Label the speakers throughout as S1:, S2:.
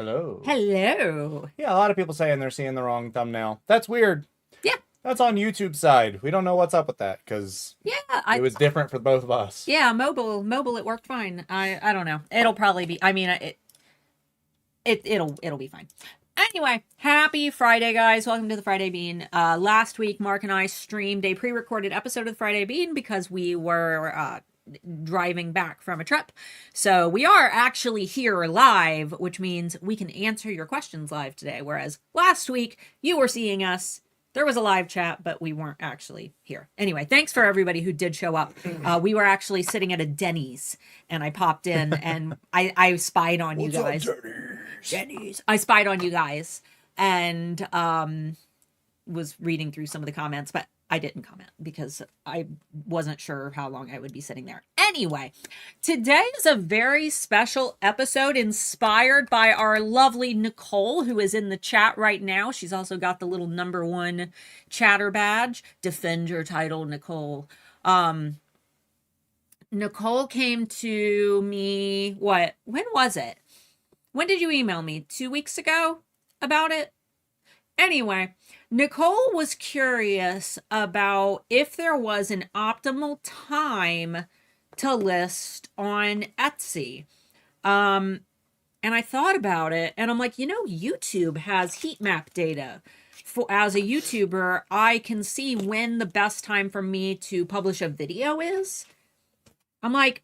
S1: Hello.
S2: Hello.
S1: Yeah, a lot of people saying they're seeing the wrong thumbnail. That's weird.
S2: Yeah.
S1: That's on YouTube side. We don't know what's up with that because
S2: Yeah,
S1: it was different for both of us.
S2: yeah, mobile it worked fine. I don't know. It'll probably be it'll be fine. Anyway, happy Friday, guys. Welcome to the Friday Bean. Last week Mark and I streamed a pre-recorded episode of the Friday Bean because we were driving back from a trip. So we are actually here live, which means we can answer your questions live today. Whereas last week you were seeing us. There was a live chat, but we weren't actually here. Anyway, thanks for everybody who did show up. We were actually sitting at a Denny's, and I popped in, and I spied on you guys.
S1: What's up, Denny's?
S2: Denny's. I spied on you guys, and was reading through some of the comments, but I didn't comment because I wasn't sure how long I would be sitting there. Anyway, today is a very special episode inspired by our lovely Nicole, who is in the chat right now. She's also got the little #1 chatter badge. Defend your title, Nicole. Nicole came to me, when was it? When did you email me? 2 weeks ago about it? Anyway, Nicole was curious about if there was an optimal time to list on Etsy. And I thought about it, and I'm like, YouTube has heat map data. As a YouTuber, I can see when the best time for me to publish a video is. I'm like,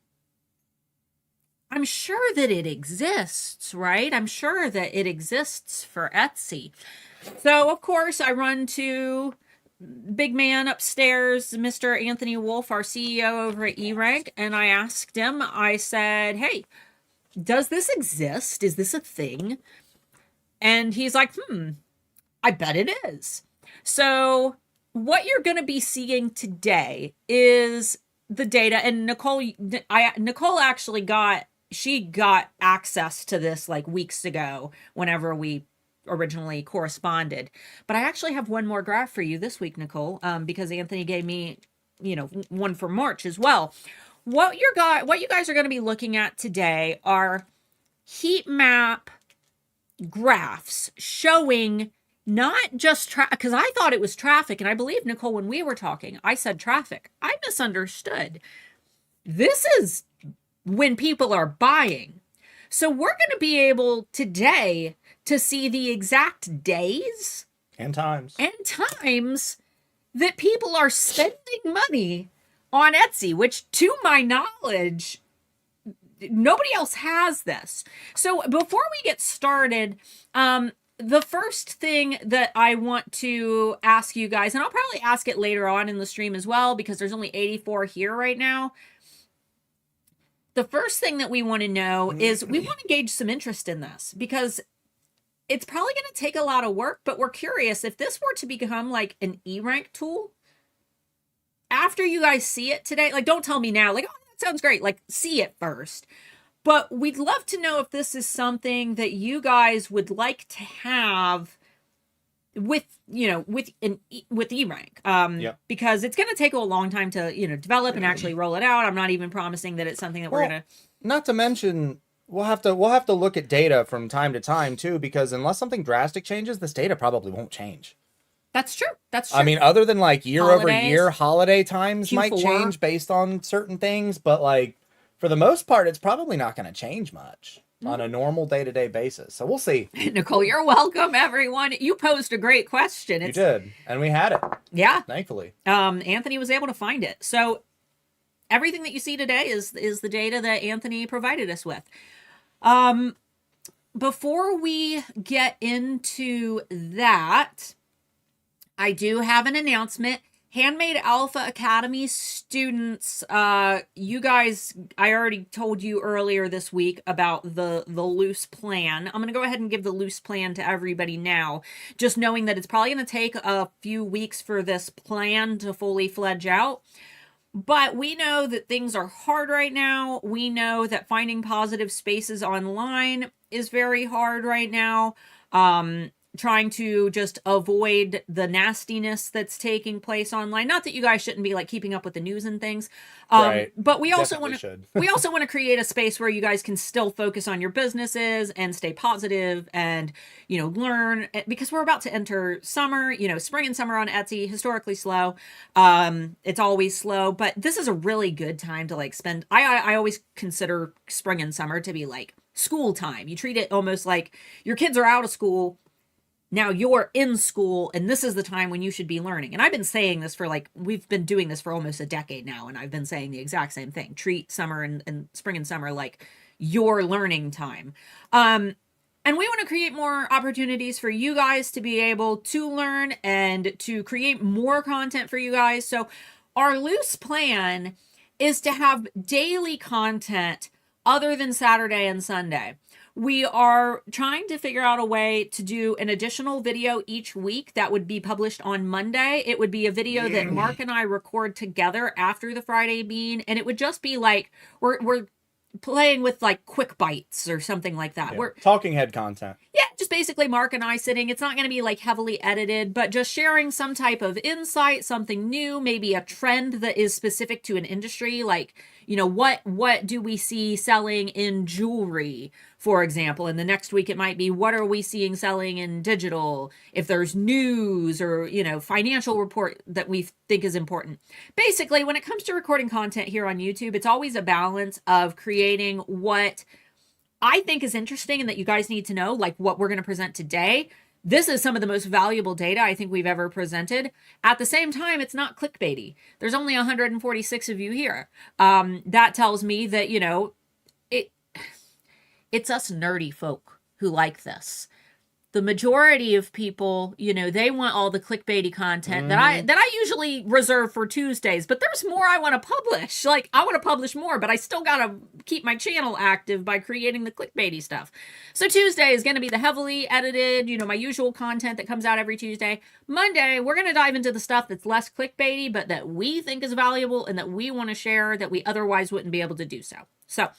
S2: I'm sure that it exists, right? I'm sure that it exists for Etsy. So, of course, I run to big man upstairs, Mr. Anthony Wolf, our CEO over at eRank, and I asked him, I said, hey, does this exist? Is this a thing? And he's like, I bet it is. So what you're going to be seeing today is the data. And Nicole actually got access to this like weeks ago whenever we originally corresponded. But I actually have one more graph for you this week, Nicole, because Anthony gave me, one for March as well. What you guys are going to be looking at today are heat map graphs showing not just because I thought it was traffic, and I believe, Nicole, when we were talking, I said traffic. I misunderstood. This is when people are buying. So we're going to be able today to see the exact days
S1: And times.
S2: that people are spending money on Etsy, which to my knowledge, nobody else has this. So before we get started, the first thing that I want to ask you guys, and I'll probably ask it later on in the stream as well, because there's only 84 here right now. The first thing that we want to know is we want to gauge some interest in this, because it's probably going to take a lot of work, but we're curious if this were to become like an eRank tool. After you guys see it today, like, don't tell me now, like, oh, that sounds great. Like, see it first. But we'd love to know if this is something that you guys would like to have with eRank. Because it's going to take a long time to, develop and actually roll it out. I'm not even promising that it's something that we're going to.
S1: Not to mention, we'll have to look at data from time to time too, because unless something drastic changes, this data probably won't change.
S2: That's true. I
S1: mean, other than like year over year, holiday times
S2: Q4
S1: might change based on certain things, but like for the most part, it's probably not going to change much on a normal day-to-day basis. So we'll see.
S2: Nicole, you're welcome, everyone. You posed a great question.
S1: You did, and we had it. Yeah, thankfully.
S2: Anthony was able to find it. So everything that you see today is the data that Anthony provided us with. Before we get into that, I do have an announcement. Handmade Alpha Academy students, you guys, I already told you earlier this week about the loose plan. I'm going to go ahead and give the loose plan to everybody now, just knowing that it's probably going to take a few weeks for this plan to fully fledge out. But we know that things are hard right now. We know that finding positive spaces online is very hard right now. trying to just avoid the nastiness that's taking place online. Not that you guys shouldn't be like keeping up with the news and things,
S1: Right.
S2: but we also
S1: Definitely
S2: want to
S1: should.
S2: we also want to create a space where you guys can still focus on your businesses and stay positive and learn, because we're about to enter summer. Spring and summer on Etsy, historically slow. It's always slow, but this is a really good time to like spend. I always consider spring and summer to be like school time. You treat it almost like your kids are out of school. Now you're in school, and this is the time when you should be learning. And I've been saying this for we've been doing this for almost a decade now, and I've been saying the exact same thing. Treat summer and spring and summer like your learning time. And we want to create more opportunities for you guys to be able to learn and to create more content for you guys. So our loose plan is to have daily content other than Saturday and Sunday. We are trying to figure out a way to do an additional video each week that would be published on Monday. It would be a video that Mark and I record together after the Friday Bean, and it would just be like we're playing with like quick bites or something like that.
S1: Yeah.
S2: We're
S1: Talking head content.
S2: Yeah, just basically Mark and I sitting. It's not going to be like heavily edited, but just sharing some type of insight, something new, maybe a trend that is specific to an industry. Like, what do we see selling in jewelry, for example? And the next week it might be, what are we seeing selling in digital? If there's news or, financial report that we think is important. Basically, when it comes to recording content here on YouTube, it's always a balance of creating what I think is interesting and that you guys need to know, like what we're going to present today. This is some of the most valuable data I think we've ever presented. At the same time, it's not clickbaity. There's only 146 of you here. That tells me that, it's us nerdy folk who like this. The majority of people, they want all the clickbaity content that I usually reserve for Tuesdays, but there's more I want to publish. Like, I want to publish more, but I still got to keep my channel active by creating the clickbaity stuff. So Tuesday is going to be the heavily edited, my usual content that comes out every Tuesday. Monday, we're going to dive into the stuff that's less clickbaity, but that we think is valuable and that we want to share that we otherwise wouldn't be able to do so. So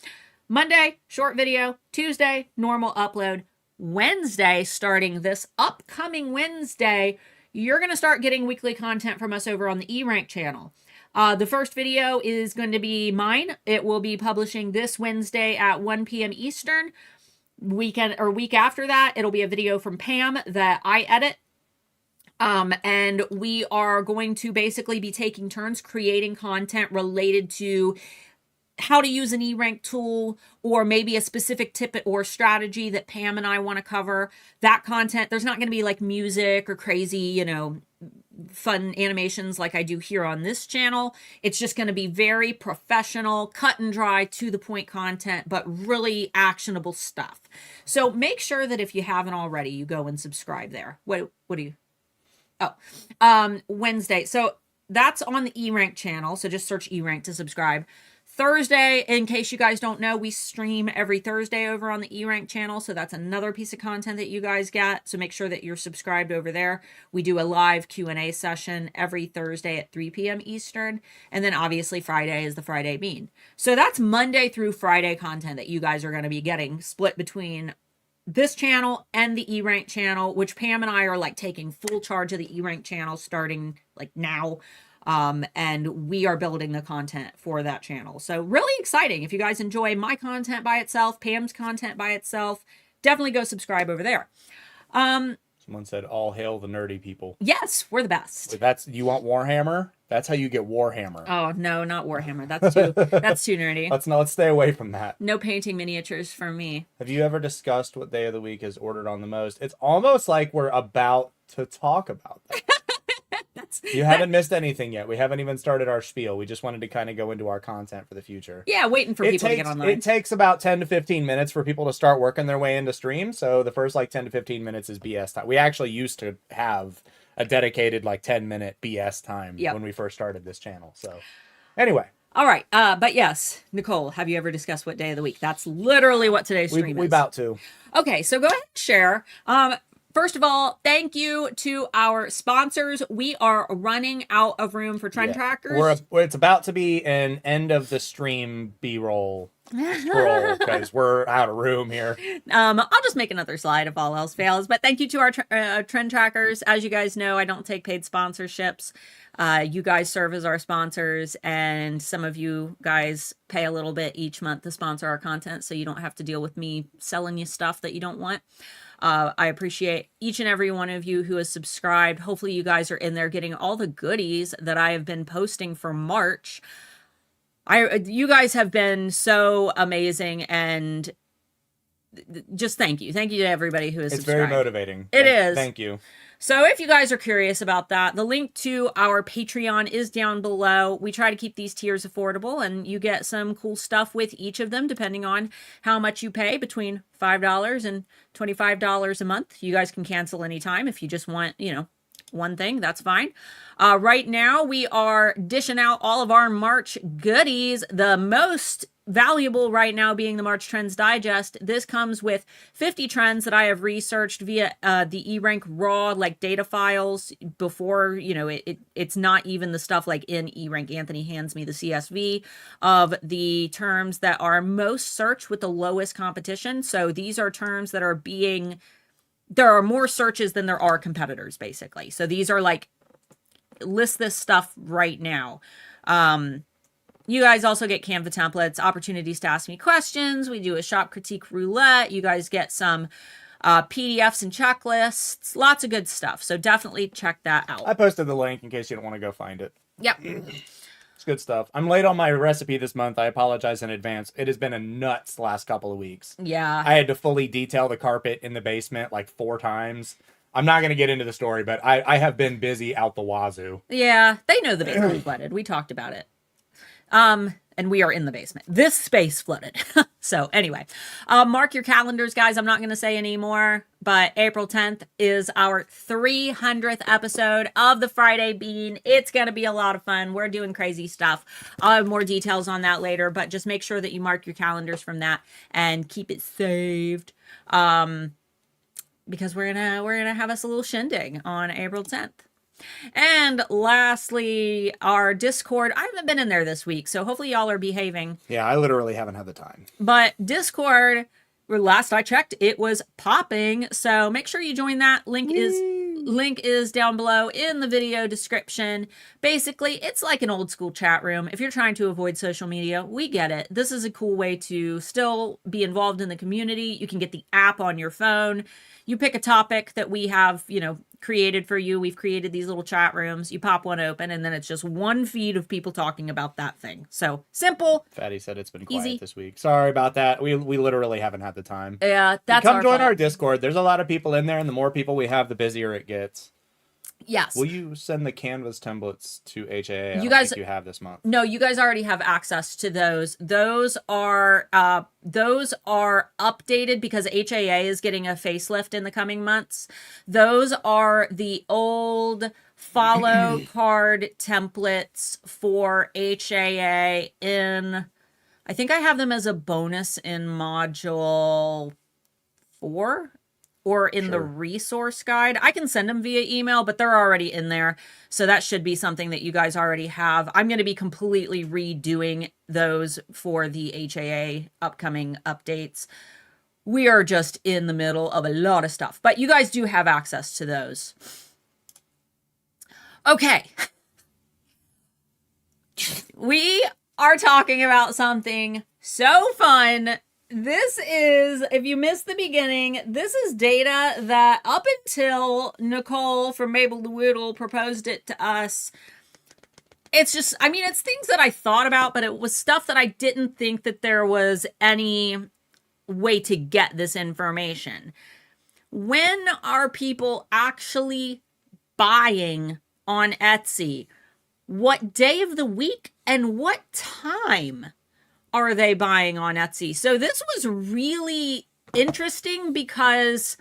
S2: Monday, short video. Tuesday, normal upload. Wednesday, starting this upcoming Wednesday, you're going to start getting weekly content from us over on the eRank channel. The first video is going to be mine. It will be publishing this Wednesday at 1 p.m. Eastern. Week after that, it'll be a video from Pam that I edit. And we are going to basically be taking turns creating content related to how to use an eRank tool, or maybe a specific tip or strategy that Pam and I want to cover. That content, there's not going to be like music or crazy, fun animations like I do here on this channel. It's just going to be very professional, cut and dry, to the point content, but really actionable stuff. So make sure that if you haven't already, you go and subscribe there. What do you? Oh, Wednesday. So that's on the eRank channel. So just search eRank to subscribe. Thursday, in case you guys don't know, we stream every Thursday over on the eRank channel. So that's another piece of content that you guys get. So make sure that you're subscribed over there. We do a live Q&A session every Thursday at 3 p.m. Eastern. And then obviously Friday is the Friday Bean. So that's Monday through Friday content that you guys are going to be getting, split between this channel and the eRank channel, which Pam and I are like taking full charge of the eRank channel starting like now. And we are building the content for that channel. So really exciting. If you guys enjoy my content by itself, Pam's content by itself, definitely go subscribe over there.
S1: Someone said, all hail the nerdy people.
S2: Yes, we're the best.
S1: You want Warhammer? That's how you get Warhammer.
S2: Oh, no, not Warhammer. That's too nerdy.
S1: Let's stay away from that.
S2: No painting miniatures for me.
S1: Have you ever discussed what day of the week is ordered on the most? It's almost like we're about to talk about that. You haven't missed anything yet. We haven't even started our spiel. We just wanted to kind of go into our content for the future.
S2: Yeah, waiting for people to get online.
S1: It takes about 10 to 15 minutes for people to start working their way into stream. So the first 10 to 15 minutes is BS time. We actually used to have a dedicated 10-minute BS time when we first started this channel. So anyway.
S2: All right. But yes, Nicole, have you ever discussed what day of the week? That's literally what today's stream is.
S1: We about to. Okay,
S2: so go ahead and share. First of all, thank you to our sponsors. We are running out of room for trend trackers.
S1: It's about to be an end of the stream B-roll scroll because we're out of room here.
S2: I'll just make another slide if all else fails. But thank you to our trend trackers. As you guys know, I don't take paid sponsorships. You guys serve as our sponsors, and some of you guys pay a little bit each month to sponsor our content, so you don't have to deal with me selling you stuff that you don't want. I appreciate each and every one of you who has subscribed. Hopefully you guys are in there getting all the goodies that I have been posting for March. You guys have been so amazing, and just thank you. Thank you to everybody who has subscribed.
S1: It's very motivating.
S2: It is.
S1: Thank you.
S2: So if you guys are curious about that, the link to our Patreon is down below. We try to keep these tiers affordable, and you get some cool stuff with each of them, depending on how much you pay, between $5 and $25 a month. You guys can cancel anytime if you just want, one thing, that's fine. Right now, we are dishing out all of our March goodies. The most valuable right now being the March Trends Digest. This comes with 50 trends that I have researched via the eRank raw data files before, it's not even the stuff like in eRank. Anthony hands me the CSV of the terms that are most searched with the lowest competition. So these are terms that are there are more searches than there are competitors, basically. So these are list this stuff right now. You guys also get Canva templates, opportunities to ask me questions. We do a shop critique roulette. You guys get some PDFs and checklists, lots of good stuff. So definitely check that out.
S1: I posted the link in case you don't want to go find it.
S2: Yep.
S1: It's good stuff. I'm late on my recipe this month. I apologize in advance. It has been a nuts last couple of weeks.
S2: Yeah.
S1: I had to fully detail the carpet in the basement 4 times. I'm not going to get into the story, but I have been busy out the wazoo.
S2: Yeah, they know the basement flooded. We talked about it. And we are in the basement. This space flooded. So anyway, mark your calendars, guys. I'm not going to say anymore, but April 10th is our 300th episode of the Friday Bean. It's going to be a lot of fun. We're doing crazy stuff. I'll have more details on that later, but just make sure that you mark your calendars from that and keep it saved. Because we're gonna have us a little shindig on April 10th. And lastly, our Discord. I haven't been in there this week, so hopefully y'all are behaving.
S1: Yeah, I literally haven't had the time.
S2: But Discord, last I checked, it was popping. So make sure you join that. Link is down below in the video description. Basically, it's like an old school chat room. If you're trying to avoid social media, we get it. This is a cool way to still be involved in the community. You can get the app on your phone. You pick a topic that we have, created for you. We've created these little chat rooms. You pop one open, and then it's just one feed of people talking about that thing. So simple.
S1: Fatty said it's been quiet
S2: easy
S1: this week. Sorry about that. We literally haven't had the time.
S2: Yeah, that's
S1: Come
S2: our
S1: join
S2: fault.
S1: our Discord. There's a lot of people in there, and the more people we have, the busier it gets.
S2: Yes.
S1: Will you send the Canvas templates to HAA? I
S2: You
S1: don't
S2: guys,
S1: think you have this month.
S2: No, you guys already have access to those. Those are updated because HAA is getting a facelift in the coming months. Those are the old follow card templates for HAA I think I have them as a bonus in module 4. Or in the resource guide. I can send them via email, but they're already in there. So that should be something that you guys already have. I'm going to be completely redoing those for the HAA upcoming updates. We are just in the middle of a lot of stuff, but you guys do have access to those. Okay. We are talking about something so fun. This is, if you missed the beginning, this is data that up until Nicole from Mabel the Whittle proposed it to us, it's just, it's things that I thought about, but it was stuff that I didn't think that there was any way to get this information. When are people actually buying on Etsy? What day of the week and what time are they buying on Etsy? So this was really interesting because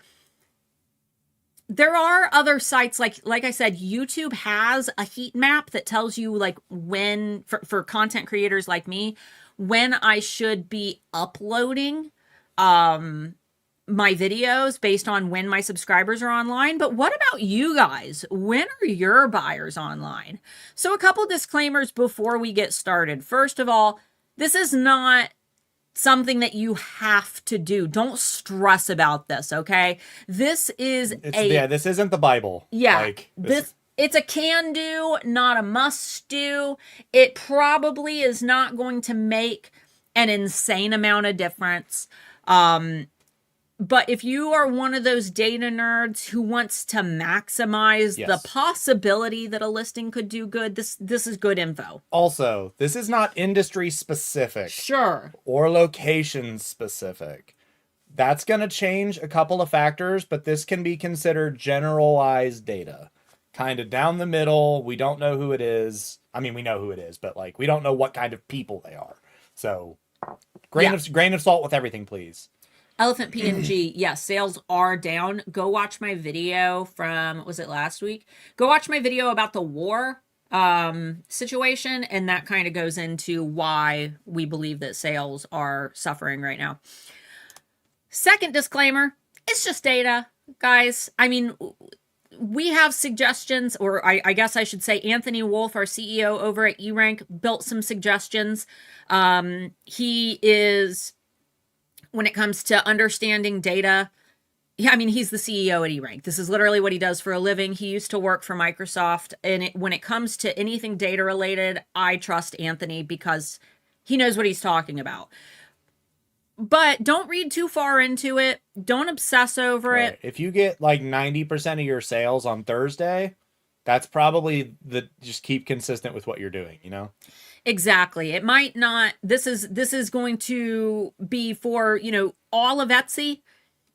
S2: there are other sites like I said, YouTube has a heat map that tells you when for content creators like me, when I should be uploading my videos based on when my subscribers are online. But what about you guys? When are your buyers online? So a couple disclaimers before we get started. First of all, this is not something that you have to do. Don't stress about this, okay? This is
S1: this isn't the Bible.
S2: Yeah.
S1: Like,
S2: it's a can do, not a must do. It probably is not going to make an insane amount of difference. But if you are one of those data nerds who wants to maximize the possibility that a listing could do good, this is good info.
S1: Also, this is not industry specific.
S2: Sure.
S1: Or location specific. That's going to change a couple of factors, but this can be considered generalized data. Kind of down the middle. We don't know who it is. I mean, we know who it is, but like we don't know what kind of people they are. So, grain of salt with everything, please.
S2: Elephant PNG, yes, sales are down. Go watch my video from, was it last week? Go watch my video about the war situation, and that kind of goes into why we believe that sales are suffering right now. Second disclaimer, it's just data, guys. I mean, we have suggestions, or I guess I should say Anthony Wolf, our CEO over at eRank, built some suggestions. He is... When it comes to understanding data, I mean, he's the CEO at eRank. This is literally what he does for a living. He used to work for Microsoft. And when it comes to anything data related, I trust Anthony because he knows what he's talking about. But don't read too far into it. Don't obsess over it.
S1: If you get like 90% of your sales on Thursday, that's probably just keep consistent with what you're doing, you know?
S2: Exactly. It might not, this is going to be for, all of Etsy.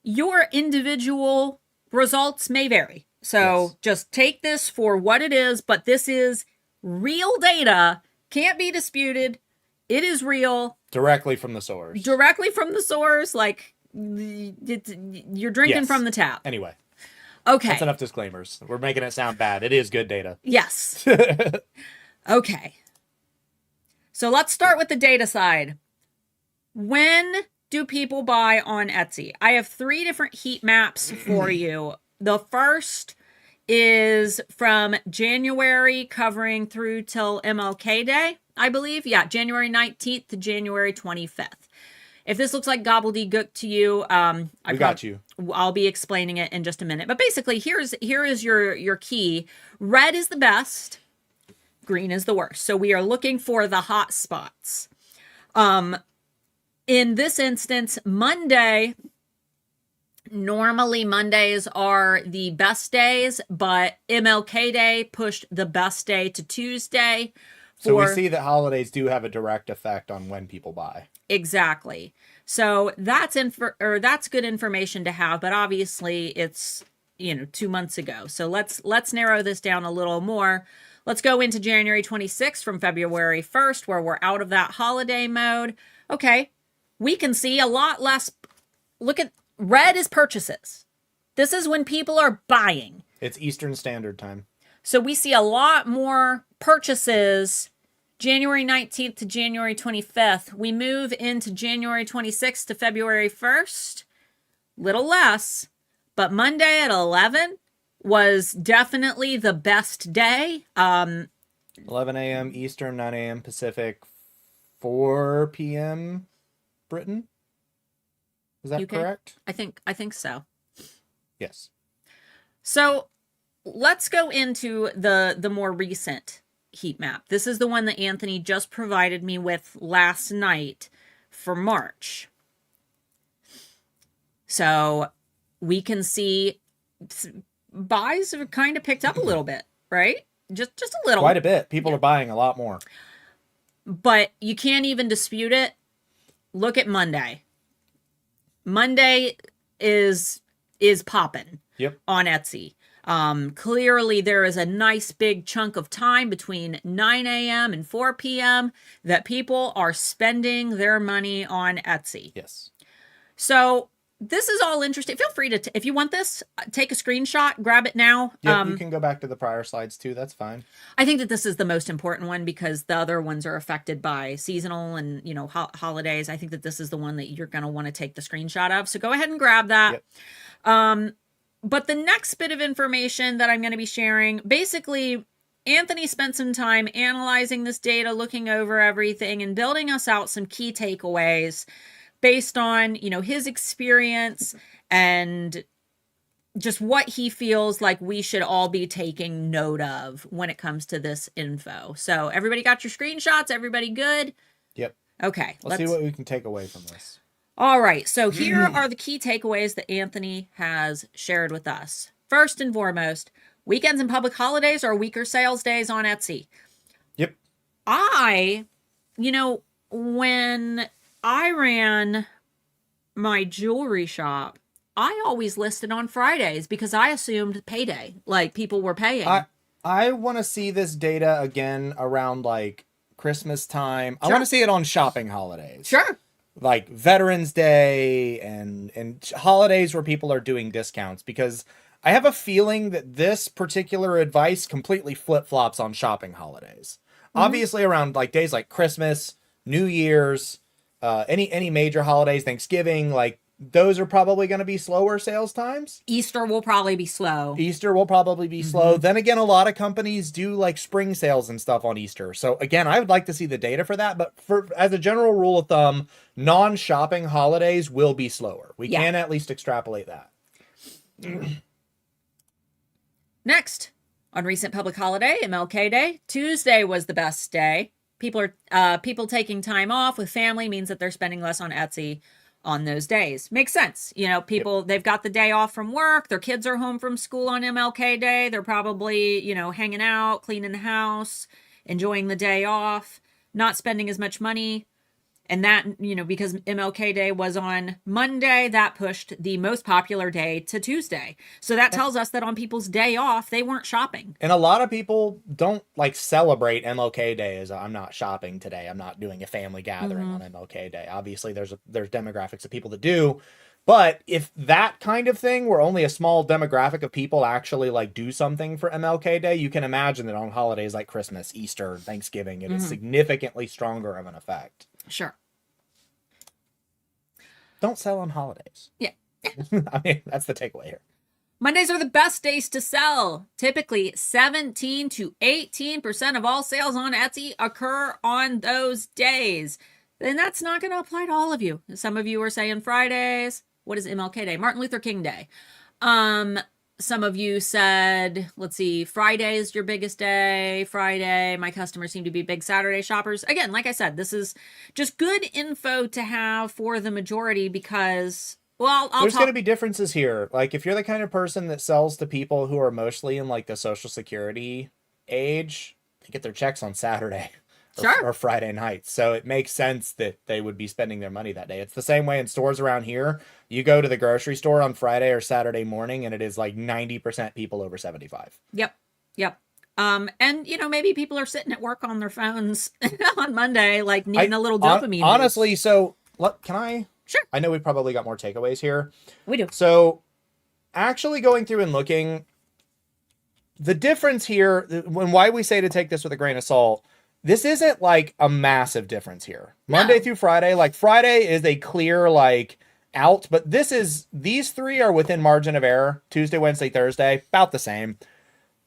S2: Your individual results may vary. So just take this for what it is, but this is real data. Can't be disputed. It is real.
S1: Directly from the source.
S2: Like you're drinking from the tap.
S1: Anyway.
S2: Okay.
S1: That's enough disclaimers. We're making it sound bad. It is good data.
S2: Yes. Okay. So let's start with the data side. When do people buy on Etsy? I have 3 different heat maps for you. The first is from January covering through till MLK Day, I believe. Yeah, January 19th to January 25th. If this looks like gobbledygook to you,
S1: I got you.
S2: I'll be explaining it in just a minute. But basically, here is your key. Red is the best. Green is the worst. So we are looking for the hot spots. In this instance, normally Mondays are the best days, but MLK Day pushed the best day to Tuesday.
S1: So we see that holidays do have a direct effect on when people buy.
S2: Exactly. So that's good information to have, but obviously it's 2 months ago. So let's narrow this down a little more. Let's go into January 26th from February 1st, where we're out of that holiday mode. Okay, we can see a lot less. Look at red is purchases. This is when people are buying.
S1: It's Eastern Standard Time.
S2: So we see a lot more purchases January 19th to January 25th. We move into January 26th to February 1st. Little less, but Monday at 11 was definitely the best day.
S1: 11 a.m. Eastern, 9 a.m. Pacific, 4 p.m. Britain. Is that correct?
S2: I think so.
S1: Yes.
S2: So let's go into the more recent heat map. This is the one that Anthony just provided me with last night for March. So we can see buys have kind of picked up a little bit, right? Just a little.
S1: Quite a bit. People are buying a lot more.
S2: But you can't even dispute it. Look at Monday. Monday is popping on Etsy. Clearly there is a nice big chunk of time between 9 a.m. and 4 p.m. that people are spending their money on Etsy.
S1: Yes.
S2: So this is all interesting. Feel free to, if you want this, take a screenshot, grab it now.
S1: Yeah, you can go back to the prior slides too. That's fine.
S2: I think that this is the most important one because the other ones are affected by seasonal and, holidays. I think that this is the one that you're going to want to take the screenshot of. So go ahead and grab that. Yep. But the next bit of information that I'm going to be sharing, basically Anthony spent some time analyzing this data, looking over everything, and building us out some key takeaways based on, his experience and just what he feels like we should all be taking note of when it comes to this info. So everybody got your screenshots? Everybody good?
S1: Yep.
S2: Okay.
S1: Let's see what we can take away from this.
S2: All right. So here are the key takeaways that Anthony has shared with us. First and foremost, weekends and public holidays are weaker sales days on Etsy.
S1: Yep.
S2: When I ran my jewelry shop, I always listed on Fridays because I assumed payday, like people were paying.
S1: I want to see this data again around like Christmas time. Sure. I want to see it on shopping holidays.
S2: Sure.
S1: Like Veterans Day and holidays where people are doing discounts, because I have a feeling that this particular advice completely flip-flops on shopping holidays. Mm-hmm. Obviously around like days like Christmas, New Year's, any major holidays, Thanksgiving, like those are probably going to be slower sales times.
S2: Easter will probably be slow.
S1: Slow. Then again, a lot of companies do like spring sales and stuff on Easter. So again, I would like to see the data for that. But as a general rule of thumb, non-shopping holidays will be slower. We can at least extrapolate that.
S2: Next, on recent public holiday, MLK Day, Tuesday was the best day. People taking time off with family means that they're spending less on Etsy on those days. Makes sense. People, they've got the day off from work. Their kids are home from school on MLK Day. They're probably, hanging out, cleaning the house, enjoying the day off, not spending as much money. And that, because MLK Day was on Monday, that pushed the most popular day to Tuesday. So that tells us that on people's day off, they weren't shopping.
S1: And a lot of people don't like celebrate MLK Day as I'm not shopping today. I'm not doing a family gathering on MLK Day. Obviously, there's demographics of people that do. But if that kind of thing were only a small demographic of people actually like do something for MLK Day, you can imagine that on holidays like Christmas, Easter, Thanksgiving, it is significantly stronger of an effect.
S2: Sure.
S1: Don't sell on holidays.
S2: Yeah.
S1: I mean, that's the takeaway here.
S2: Mondays are the best days to sell. Typically, 17 to 18% of all sales on Etsy occur on those days. And that's not going to apply to all of you. Some of you are saying Fridays. What is MLK Day? Martin Luther King Day. Some of you said, let's see, Friday is your biggest day. Friday, my customers seem to be big Saturday shoppers. Again, like I said, this is just good info to have for the majority because,
S1: there's going to be differences here. Like if you're the kind of person that sells to people who are mostly in like the Social Security age, they get their checks on Saturday. Or Friday nights. So it makes sense that they would be spending their money that day. It's the same way in stores around here. You go to the grocery store on Friday or Saturday morning and it is like 90% people over 75.
S2: Yep. And maybe people are sitting at work on their phones on Monday, like needing a little dopamine.
S1: Honestly, so can I?
S2: Sure.
S1: I know we probably got more takeaways here.
S2: We do.
S1: So actually going through and looking, the difference here, and why we say to take this with a grain of salt, this isn't like a massive difference here. Monday through Friday, like Friday is a clear like out, but these three are within margin of error. Tuesday, Wednesday, Thursday, about the same.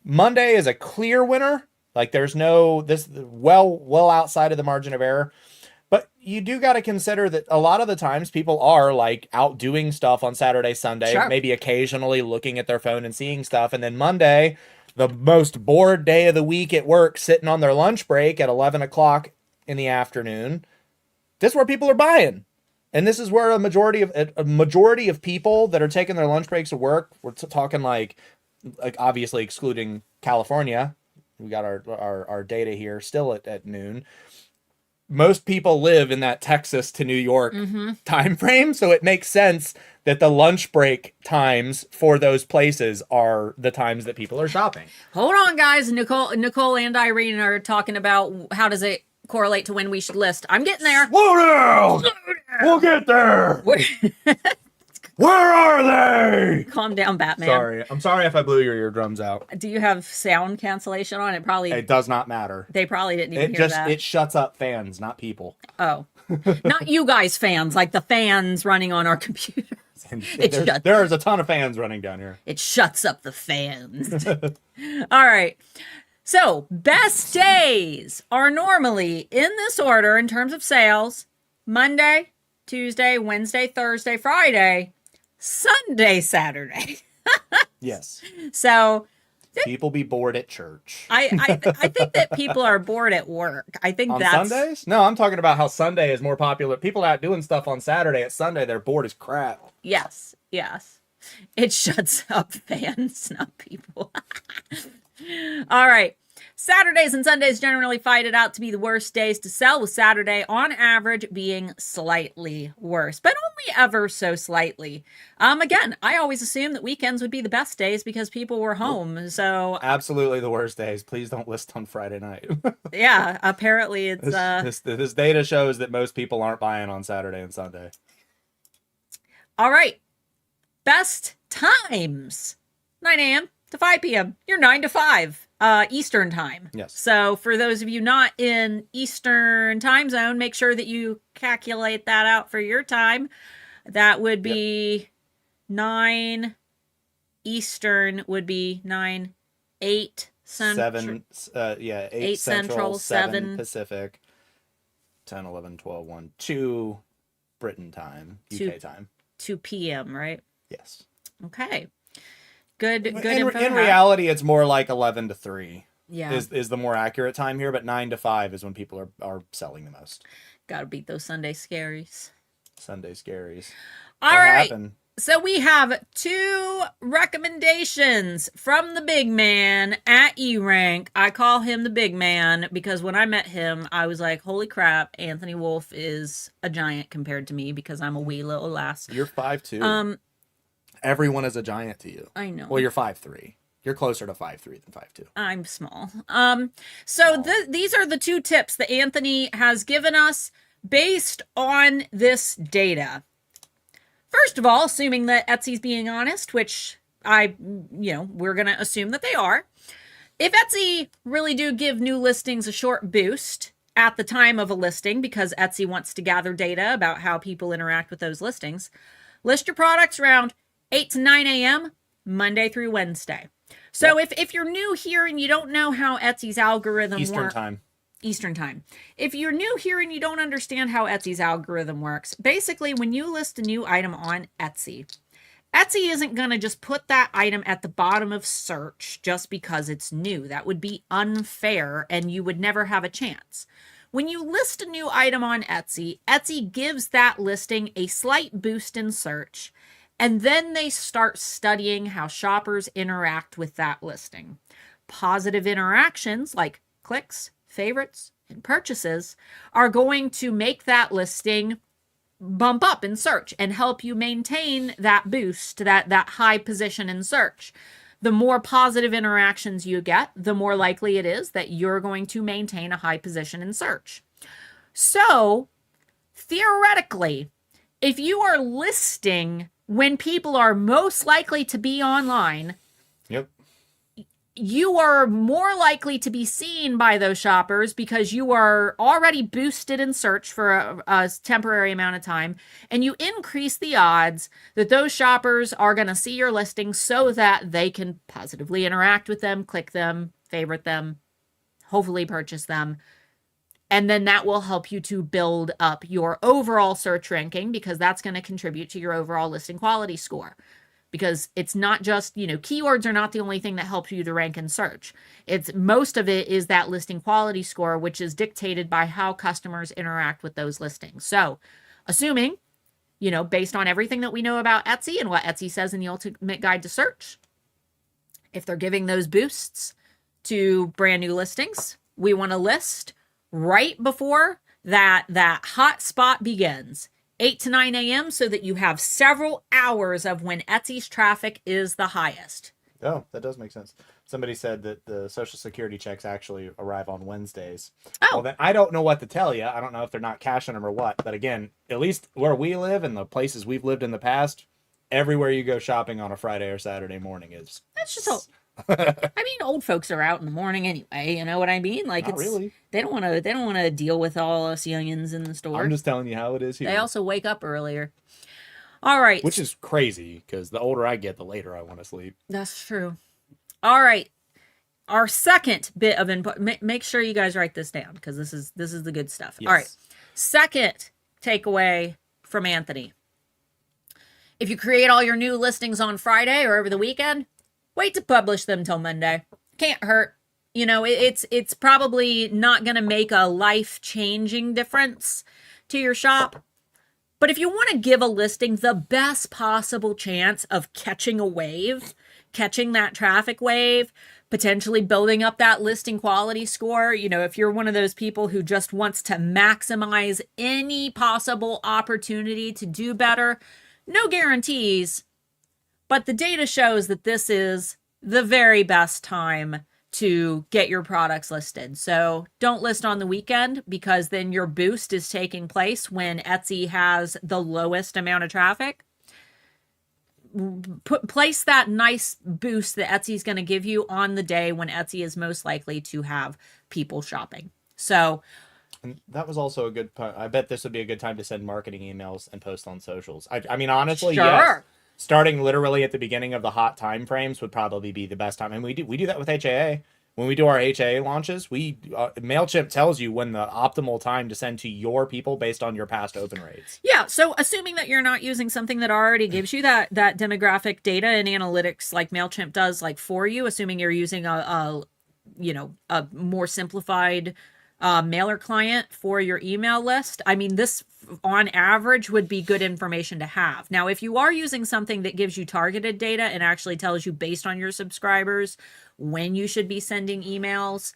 S1: Monday is a clear winner. Like there's this well outside of the margin of error. But you do got to consider that a lot of the times people are like out doing stuff on Saturday, Sunday, maybe occasionally looking at their phone and seeing stuff. And then Monday, the most bored day of the week at work, sitting on their lunch break at 11 o'clock in the afternoon. This is where people are buying. And this is where a majority of people that are taking their lunch breaks at work, we're talking like obviously excluding California. We got our data here still at noon. Most people live in that Texas to New York time frame, so it makes sense that the lunch break times for those places are the times that people are shopping.
S2: Hold on, guys. Nicole and Irene are talking about how does it correlate to when we should list. I'm getting there.
S1: Slow down! We'll get there! Where are they?
S2: Calm down, Batman.
S1: Sorry. I'm sorry if I blew your eardrums out.
S2: Do you have sound cancellation on? It
S1: does not matter.
S2: They probably didn't even hear that.
S1: It shuts up fans, not people.
S2: Oh. Not you guys fans, like the fans running on our computers.
S1: There's a ton of fans running down here.
S2: It shuts up the fans. All right. So, best days are normally in this order in terms of sales: Monday, Tuesday, Wednesday, Thursday, Friday, Sunday, Saturday.
S1: Yes.
S2: So,
S1: people be bored at church.
S2: I think that people are bored at work. I think
S1: on
S2: that's...
S1: Sundays? No, I'm talking about how Sunday is more popular. People out doing stuff on Saturday. At Sunday, they're bored as crap.
S2: Yes. It shuts up fans, not people. All right. Saturdays and Sundays generally fight it out to be the worst days to sell, with Saturday on average being slightly worse, but only ever so slightly. Again, I always assumed that weekends would be the best days because people were home. So
S1: absolutely the worst days. Please don't list on Friday night.
S2: Yeah, apparently it's
S1: this data shows that most people aren't buying on Saturday and Sunday.
S2: All right. Best times: 9 a.m. to 5 p.m. You're 9 to 5 Eastern time.
S1: Yes.
S2: So for those of you not in Eastern time zone, make sure that you calculate that out for your time. That would be 9 Eastern would be 8 Central.
S1: 8 Central, 7 Pacific, 10, 11, 12, 1, 2 Britain time, UK time.
S2: 2 p.m., right?
S1: Yes.
S2: Okay. Good
S1: in reality, it's more like 11 to 3.
S2: Yeah.
S1: Is the more accurate time here, but 9 to 5 is when people are selling the most.
S2: Gotta beat those Sunday scaries.
S1: All
S2: right.
S1: Happened?
S2: So we have 2 recommendations from the big man at E-Rank. I call him the big man because when I met him, I was like, holy crap, Anthony Wolf is a giant compared to me because I'm a wee little lass.
S1: You're 5'2". Everyone is a giant to you.
S2: I know.
S1: Well, you're 5'3". You're closer to 5'3" than 5'2".
S2: I'm small. So these are the 2 tips that Anthony has given us based on this data. First of all, assuming that Etsy's being honest, which we're going to assume that they are. If Etsy really do give new listings a short boost at the time of a listing because Etsy wants to gather data about how people interact with those listings, list your products around 8 to 9 a.m. Monday through Wednesday. So if you're new here and you don't know how Etsy's algorithm works... Eastern time. If you're new here and you don't understand how Etsy's algorithm works, basically when you list a new item on Etsy, Etsy isn't going to just put that item at the bottom of search just because it's new. That would be unfair and you would never have a chance. When you list a new item on Etsy, Etsy gives that listing a slight boost in search, and then they start studying how shoppers interact with that listing. Positive interactions like clicks, favorites, and purchases are going to make that listing bump up in search and help you maintain that boost, that high position in search. The more positive interactions you get, the more likely it is that you're going to maintain a high position in search. So, theoretically, if you are listing when people are most likely to be online, you are more likely to be seen by those shoppers because you are already boosted in search for a temporary amount of time, and you increase the odds that those shoppers are going to see your listing so that they can positively interact with them, click them, favorite them, hopefully purchase them. And then that will help you to build up your overall search ranking because that's going to contribute to your overall listing quality score. Because it's not just, keywords are not the only thing that helps you to rank in search. Most of it is that listing quality score, which is dictated by how customers interact with those listings. So, assuming, based on everything that we know about Etsy and what Etsy says in the Ultimate Guide to Search, if they're giving those boosts to brand new listings, we want to list right before that hot spot begins. 8 to 9 a.m. so that you have several hours of when Etsy's traffic is the highest.
S1: Oh, that does make sense. Somebody said that the Social Security checks actually arrive on Wednesdays.
S2: Oh.
S1: Well, then I don't know what to tell you. I don't know if they're not cashing them or what. But again, at least where we live and the places we've lived in the past, everywhere you go shopping on a Friday or Saturday morning is...
S2: That's just old folks are out in the morning anyway. You know what I mean? Like,
S1: not really.
S2: They don't want to deal with all us youngins in the store.
S1: I'm just telling you how it is here.
S2: They also wake up earlier. All right.
S1: Which is crazy because the older I get, the later I want to sleep.
S2: That's true. All right. Our second bit of input, make sure you guys write this down because this is the good stuff. Yes. All right. Second takeaway from Anthony. If you create all your new listings on Friday or over the weekend, wait to publish them till Monday. Can't hurt. You know, it's probably not going to make a life-changing difference to your shop. But if you want to give a listing the best possible chance of catching a wave, catching that traffic wave, potentially building up that listing quality score, you know, if you're one of those people who just wants to maximize any possible opportunity to do better, no guarantees, but the data shows that this is the very best time to get your products listed. So don't list on the weekend because then your boost is taking place when Etsy has the lowest amount of traffic. Place that nice boost that Etsy is going to give you on the day when Etsy is most likely to have people shopping. So
S1: and that was also a good I bet this would be a good time to send marketing emails and post on socials. I mean, honestly,
S2: sure.
S1: Yes. Starting literally at the beginning of the hot time frames would probably be the best time. And we do that with HAA. When we do our HAA launches, MailChimp tells you when the optimal time to send to your people based on your past open rates.
S2: Yeah, so assuming that you're not using something that already gives you that demographic data and analytics like MailChimp does like for you, assuming you're using a more simplified mailer client for your email list, I mean, this on average would be good information to have. Now, if you are using something that gives you targeted data and actually tells you based on your subscribers when you should be sending emails,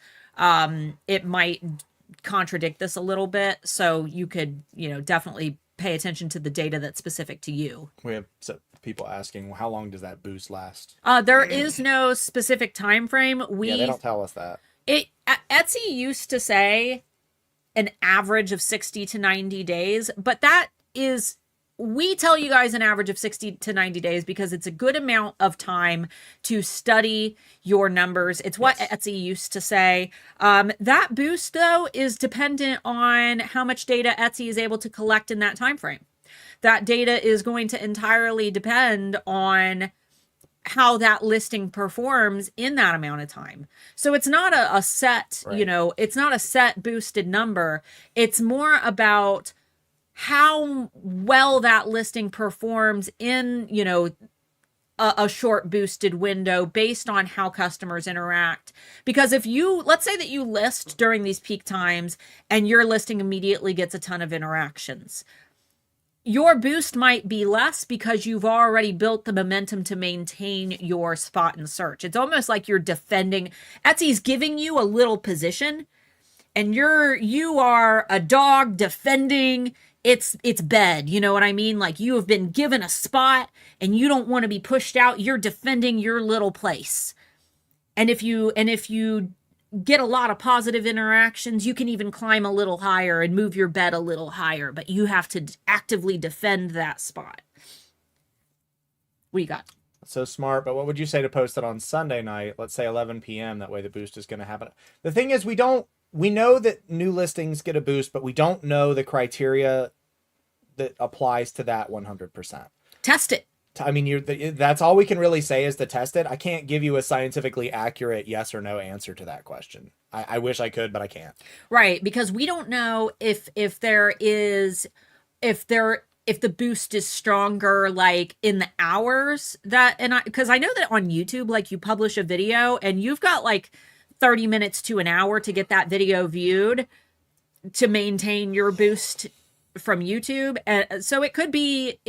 S2: it might contradict this a little bit. So you could, definitely pay attention to the data that's specific to you.
S1: We have people asking, well, how long does that boost last?
S2: There is no specific time frame.
S1: Yeah, they don't tell us that.
S2: Etsy used to say an average of 60 to 90 days, but we tell you guys an average of 60 to 90 days because it's a good amount of time to study your numbers. It's what Etsy used to say. That boost, though, is dependent on how much data Etsy is able to collect in that time frame. That data is going to entirely depend on how that listing performs in that amount of time. So it's not a set, right. It's not a set boosted number. It's more about how well that listing performs in, a short boosted window based on how customers interact. Because let's say that you list during these peak times and your listing immediately gets a ton of interactions. Your boost might be less because you've already built the momentum to maintain your spot in search. It's almost like you're defending. Etsy's giving you a little position and you are a dog defending its bed. You know what I mean? Like you have been given a spot and you don't want to be pushed out. You're defending your little place. And if you get a lot of positive interactions, you can even climb a little higher and move your bed a little higher, but you have to actively defend that spot. What you got?
S1: So smart, but what would you say to post it on Sunday night, let's say 11 p.m., that way the boost is going to happen? The thing is, we know that new listings get a boost, but we don't know the criteria that applies to that 100%.
S2: Test it.
S1: I mean, that's all we can really say is to test it. I can't give you a scientifically accurate yes or no answer to that question. I wish I could, but I can't.
S2: Right, because we don't know if the boost is stronger like in the hours because I know that on YouTube, like you publish a video and you've got like 30 minutes to an hour to get that video viewed to maintain your boost from YouTube. And so it could be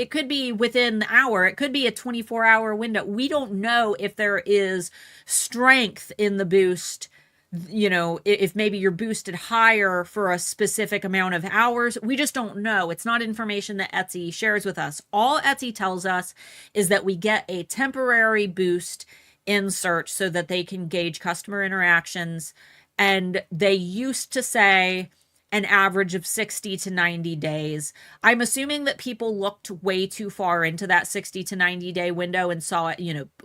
S2: within the hour. It could be a 24-hour window. We don't know if there is strength in the boost, if maybe you're boosted higher for a specific amount of hours. We just don't know. It's not information that Etsy shares with us. All Etsy tells us is that we get a temporary boost in search so that they can gauge customer interactions. And they used to say an average of 60 to 90 days. I'm assuming that people looked way too far into that 60 to 90 day window and saw it,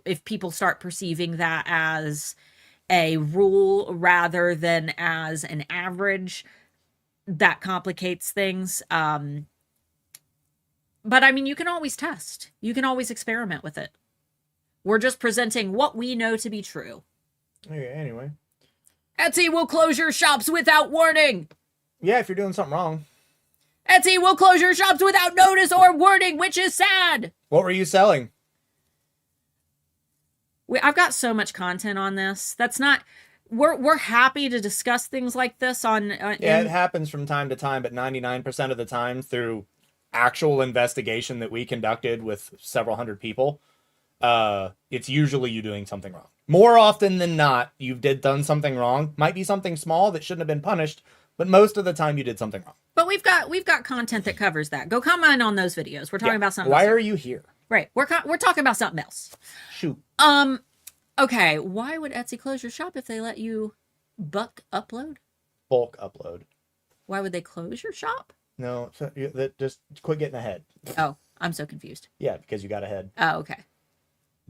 S2: if people start perceiving that as a rule rather than as an average, that complicates things. But I mean, you can always test. You can always experiment with it. We're just presenting what we know to be true.
S1: Okay, anyway.
S2: Etsy will close your shops without warning.
S1: Yeah, if you're doing something wrong.
S2: Etsy will close your shops without notice or warning, which is sad.
S1: What were you selling?
S2: I've got so much content on this. That's not... We're happy to discuss things like this on...
S1: yeah, it happens from time to time, but 99% of the time through actual investigation that we conducted with several hundred people, it's usually you doing something wrong. More often than not, you've done something wrong. Might be something small that shouldn't have been punished, but most of the time you did something wrong.
S2: But we've got content that covers that. Go comment on those videos. We're talking about something
S1: else. Why
S2: are
S1: you here?
S2: Right. We're talking about something else.
S1: Shoot.
S2: Okay. Why would Etsy close your shop if they let you bulk upload? Why would they close your shop?
S1: No, just quit getting ahead.
S2: Oh, I'm so confused.
S1: Yeah, because you got ahead.
S2: Oh, okay.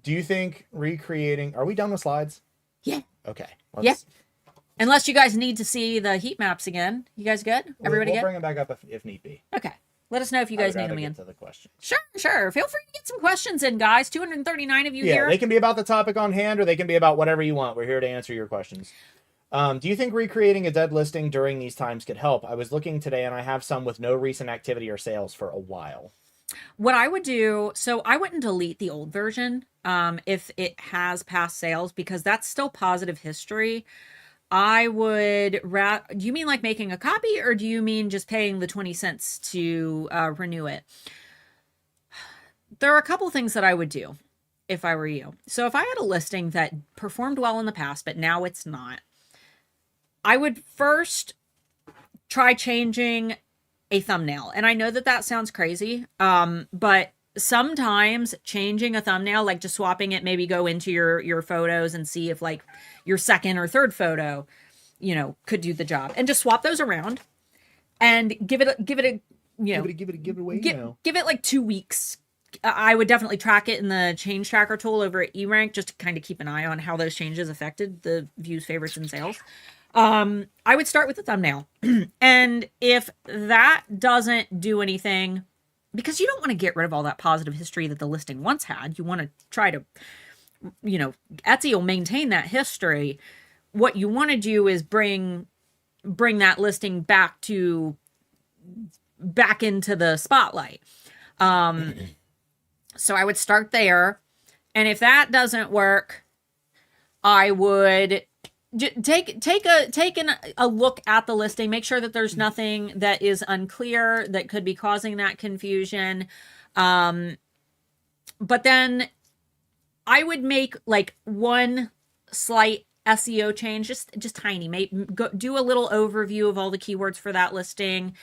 S1: Do you think recreating... Are we done with slides?
S2: Yeah.
S1: Okay.
S2: Yeah. Unless you guys need to see the heat maps again. You guys good? Everybody good?
S1: We'll bring them back up if need be.
S2: Okay. Let us know if you guys need them again.
S1: To the questions.
S2: Sure. Feel free to get some questions in, guys. 239 of you here.
S1: Yeah, they can be about the topic on hand, or they can be about whatever you want. We're here to answer your questions. Do you think recreating a dead listing during these times could help? I was looking today, and I have some with no recent activity or sales for a while.
S2: What I would do, so I wouldn't delete the old version if it has past sales, because that's still positive history. I would do you mean like making a copy, or do you mean just paying the 20 cents to renew it? There are a couple things that I would do if I were you. So if I had a listing that performed well in the past, but now it's not, I would first try changing a thumbnail. And I know that that sounds crazy, but sometimes changing a thumbnail, like just swapping it, maybe go into your photos and see if like your second or third photo, could do the job, and just swap those around and give it like 2 weeks. I would definitely track it in the change tracker tool over at eRank, just to kind of keep an eye on how those changes affected the views, favorites, and sales. I would start with the thumbnail. And if that doesn't do anything, because you don't want to get rid of all that positive history that the listing once had, you want to try to, Etsy will maintain that history. What you want to do is bring that listing back into the spotlight. So I would start there. And if that doesn't work, I would take a look at the listing, make sure that there's nothing that is unclear that could be causing that confusion. But then I would make like one slight SEO change, just tiny. Do a little overview of all the keywords for that listing.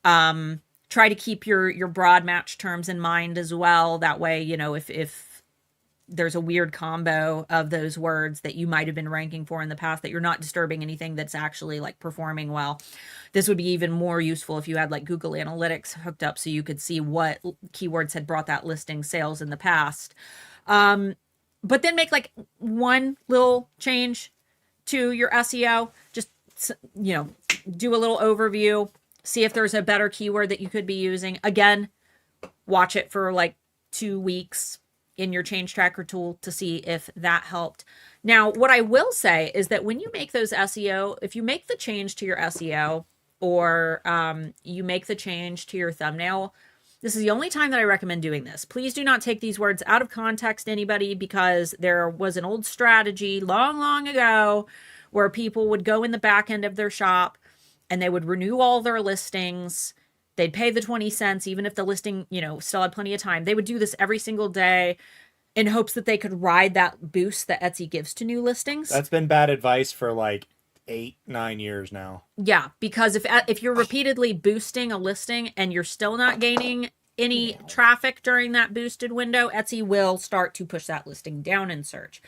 S2: Try to keep your broad match terms in mind as well. That way, if there's a weird combo of those words that you might have been ranking for in the past, that you're not disturbing anything that's actually like performing well. This would be even more useful if you had like Google Analytics hooked up so you could see what keywords had brought that listing sales in the past. But then make like one little change to your SEO. Just, do a little overview, see if there's a better keyword that you could be using. Again, watch it for like 2 weeks in your change tracker tool to see if that helped. Now, what I will say is that when you make those SEO, if you make the change to your SEO or you make the change to your thumbnail, this is the only time that I recommend doing this. Please do not take these words out of context, anybody, because there was an old strategy long, long ago where people would go in the back end of their shop and they would renew all their listings. They'd pay the 20 cents, even if the listing, still had plenty of time. They would do this every single day in hopes that they could ride that boost that Etsy gives to new listings.
S1: That's been bad advice for like 8-9 years now.
S2: Yeah, because if you're repeatedly boosting a listing and you're still not gaining any traffic during that boosted window, Etsy will start to push that listing down in search.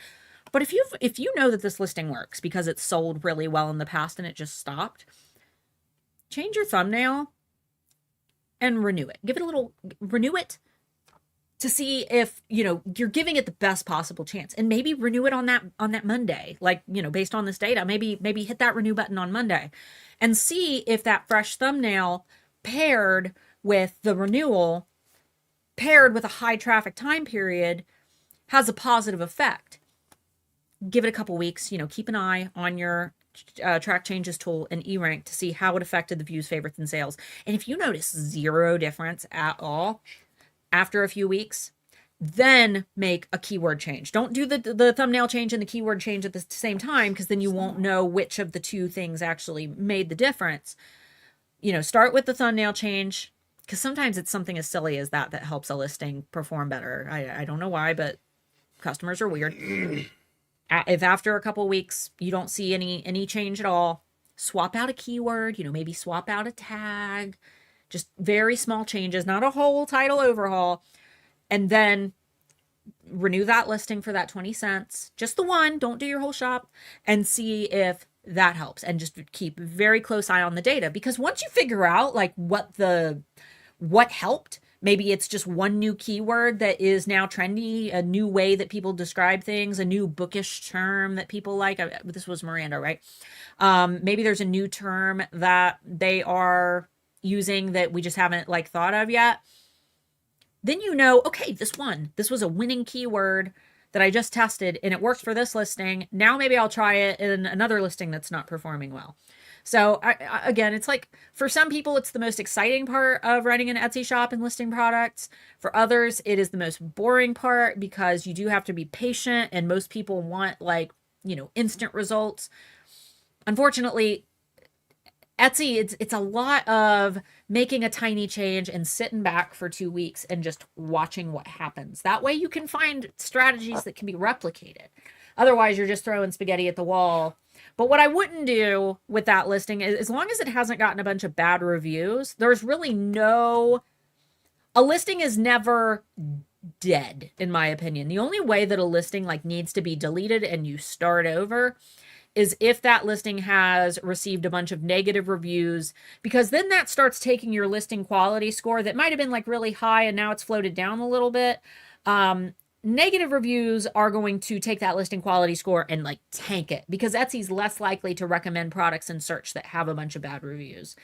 S2: But if you know that this listing works because it's sold really well in the past and it just stopped, change your thumbnail and renew it. Renew it to see if, you're giving it the best possible chance, and maybe renew it on that Monday, like, based on this data, maybe hit that renew button on Monday and see if that fresh thumbnail paired with the renewal, paired with a high traffic time period, has a positive effect. give it a couple weeks, keep an eye on your track changes tool and eRank to see how it affected the views, favorites, and sales. And if you notice zero difference at all after a few weeks, then make a keyword change. Don't do the thumbnail change and the keyword change at the same time, because then you won't know which of the two things actually made the difference. Start with the thumbnail change, because sometimes it's something as silly as that helps a listing perform better. I don't know why, but customers are weird. If after a couple weeks you don't see any change at all, swap out a keyword, maybe swap out a tag, just very small changes, not a whole title overhaul, and then renew that listing for that 20 cents, just the one, don't do your whole shop, and see if that helps. And just keep a very close eye on the data, because once you figure out like what helped, maybe it's just one new keyword that is now trendy, a new way that people describe things, a new bookish term that people like. This was Miranda, right? Maybe there's a new term that they are using that we just haven't like thought of yet. Then okay, this was a winning keyword that I just tested and it worked for this listing. Now maybe I'll try it in another listing that's not performing well. So again, it's like for some people, it's the most exciting part of running an Etsy shop and listing products. For others, it is the most boring part, because you do have to be patient and most people want instant results. Unfortunately, Etsy, it's a lot of making a tiny change and sitting back for 2 weeks and just watching what happens. That way you can find strategies that can be replicated. Otherwise, you're just throwing spaghetti at the wall. But what I wouldn't do with that listing is, as long as it hasn't gotten a bunch of bad reviews, there's really a listing is never dead, in my opinion. The only way that a listing needs to be deleted and you start over is if that listing has received a bunch of negative reviews, because then that starts taking your listing quality score that might have been really high and now it's floated down a little bit. Negative reviews are going to take that listing quality score and tank it, because Etsy's less likely to recommend products in search that have a bunch of bad reviews.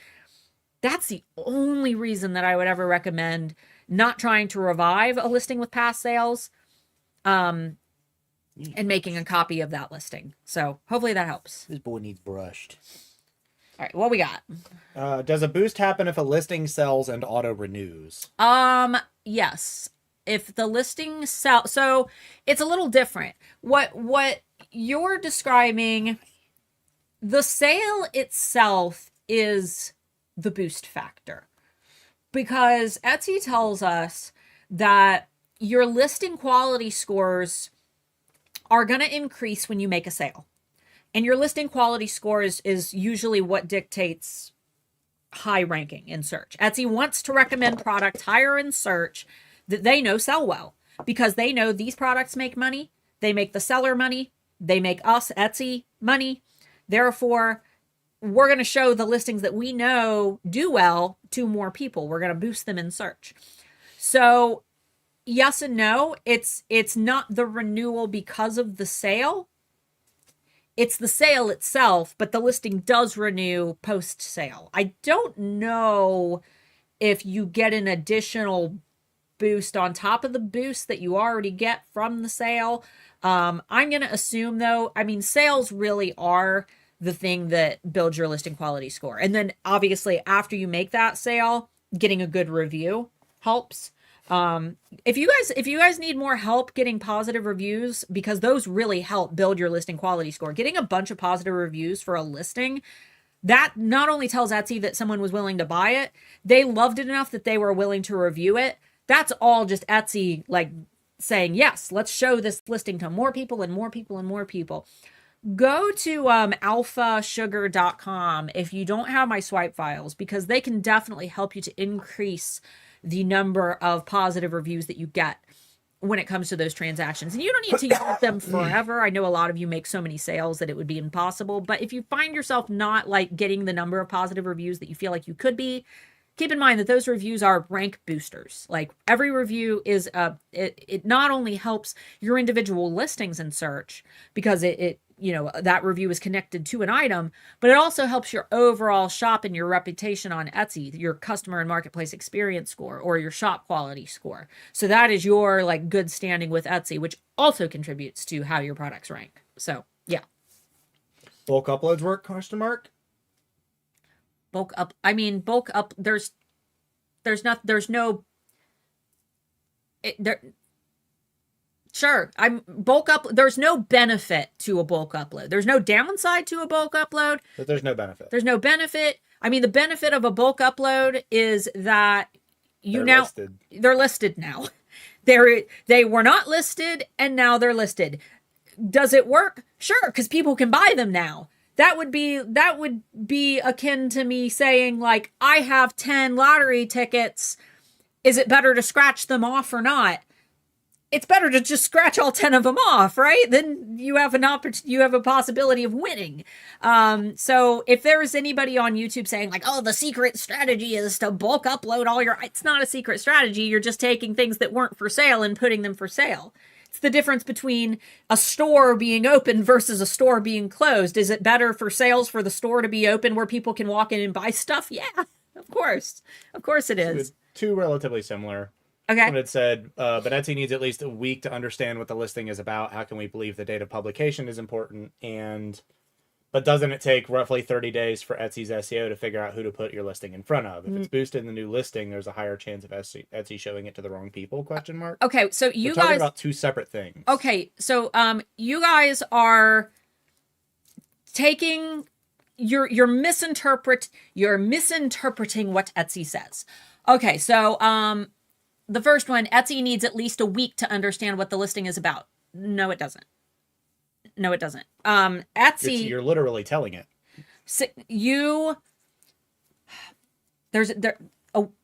S2: That's the only reason that I would ever recommend not trying to revive a listing with past sales, and making a copy of that listing. So hopefully that helps.
S3: This boy needs brushed.
S2: All right, what we got?
S1: Does a boost happen if a listing sells and auto renews?
S2: Yes. If the listing sells, so it's a little different. What you're describing, the sale itself is the boost factor, because Etsy tells us that your listing quality scores are going to increase when you make a sale. And your listing quality score is usually what dictates high ranking in search. Etsy wants to recommend products higher in search that they know sell well, because they know these products make money. They make the seller money. They make us, Etsy, money. Therefore, we're going to show the listings that we know do well to more people. We're going to boost them in search. So yes and no. It's not the renewal because of the sale. It's the sale itself, but the listing does renew post-sale. I don't know if you get an additional boost on top of the boost that you already get from the sale. I'm going to assume, though, sales really are the thing that builds your listing quality score. And then obviously after you make that sale, getting a good review helps. If you guys need more help getting positive reviews, because those really help build your listing quality score, getting a bunch of positive reviews for a listing, that not only tells Etsy that someone was willing to buy it, they loved it enough that they were willing to review it. That's all just Etsy saying, yes, let's show this listing to more people and more people and more people. Go to alphasugar.com if you don't have my swipe files, because they can definitely help you to increase the number of positive reviews that you get when it comes to those transactions. And you don't need to use them forever. I know a lot of you make so many sales that it would be impossible, but if you find yourself not getting the number of positive reviews that you feel like you could be, keep in mind that those reviews are rank boosters. Every review is it not only helps your individual listings in search, because it that review is connected to an item, but it also helps your overall shop and your reputation on Etsy, your customer and marketplace experience score, or your shop quality score. So that is your good standing with Etsy, which also contributes to how your products rank. So yeah.
S1: Bulk uploads work? Question mark.
S2: Bulk up. I mean, bulk up. There's no. There. Sure, I'm bulk up. There's no benefit to a bulk upload. There's no downside to a bulk upload.
S1: But there's no benefit.
S2: There's no benefit. I mean, the benefit of a bulk upload is that they're listed now. They were not listed and now they're listed. Does it work? Sure, because people can buy them now. That would be akin to me saying, like, I have 10 lottery tickets. Is it better to scratch them off or not? It's better to just scratch all 10 of them off, right? Then you have a possibility of winning. So if there's anybody on YouTube saying like, oh, the secret strategy is to bulk upload it's not a secret strategy. You're just taking things that weren't for sale and putting them for sale. It's the difference between a store being open versus a store being closed. Is it better for sales for the store to be open where people can walk in and buy stuff? Yeah, of course. Of course it is.
S1: Two relatively similar.
S2: Okay.
S1: When it said, but Etsy needs at least a week to understand what the listing is about. How can we believe the date of publication is important? But doesn't it take roughly 30 days for Etsy's SEO to figure out who to put your listing in front of? If it's boosted in the new listing, there's a higher chance of Etsy showing it to the wrong people? Question mark.
S2: Okay, so
S1: We're talking about two separate things.
S2: Okay, so you guys are taking you're misinterpreting what Etsy says. Okay, so the first one, Etsy needs at least a week to understand what the listing is about. No, it doesn't. Etsy,
S1: you're literally telling it.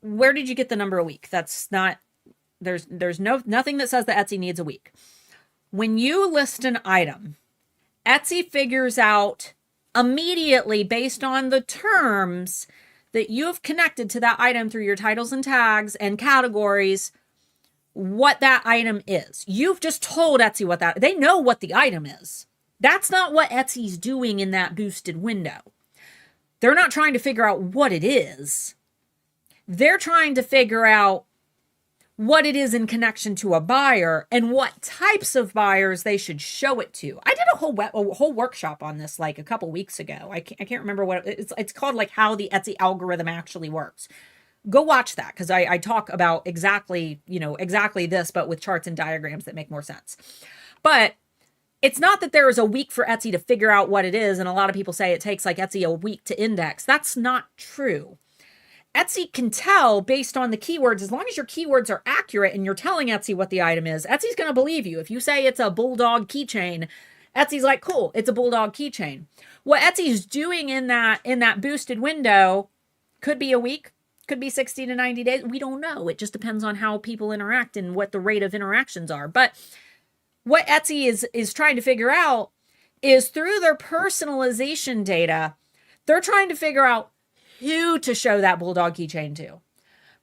S2: Where did you get the number a week? That's not, there's nothing that says that Etsy needs a week. When you list an item, Etsy figures out immediately based on the terms that you've connected to that item through your titles and tags and categories, what that item is. You've just told Etsy they know what the item is. That's not what Etsy's doing in that boosted window. They're not trying to figure out what it is. They're trying to figure out what it is in connection to a buyer and what types of buyers they should show it to. I did a whole workshop on this like a couple weeks ago. I can't remember what it's called, like how the Etsy algorithm actually works. Go watch that because I talk about exactly this, but with charts and diagrams that make more sense. But it's not that there is a week for Etsy to figure out what it is. And a lot of people say it takes like Etsy a week to index. That's not true. Etsy can tell based on the keywords, as long as your keywords are accurate and you're telling Etsy what the item is, Etsy's going to believe you. If you say it's a bulldog keychain, Etsy's like, cool, it's a bulldog keychain. What Etsy's doing in that boosted window could be a week, could be 60 to 90 days. We don't know. It just depends on how people interact and what the rate of interactions are. But what Etsy is trying to figure out is through their personalization data, they're trying to figure out who to show that bulldog keychain to.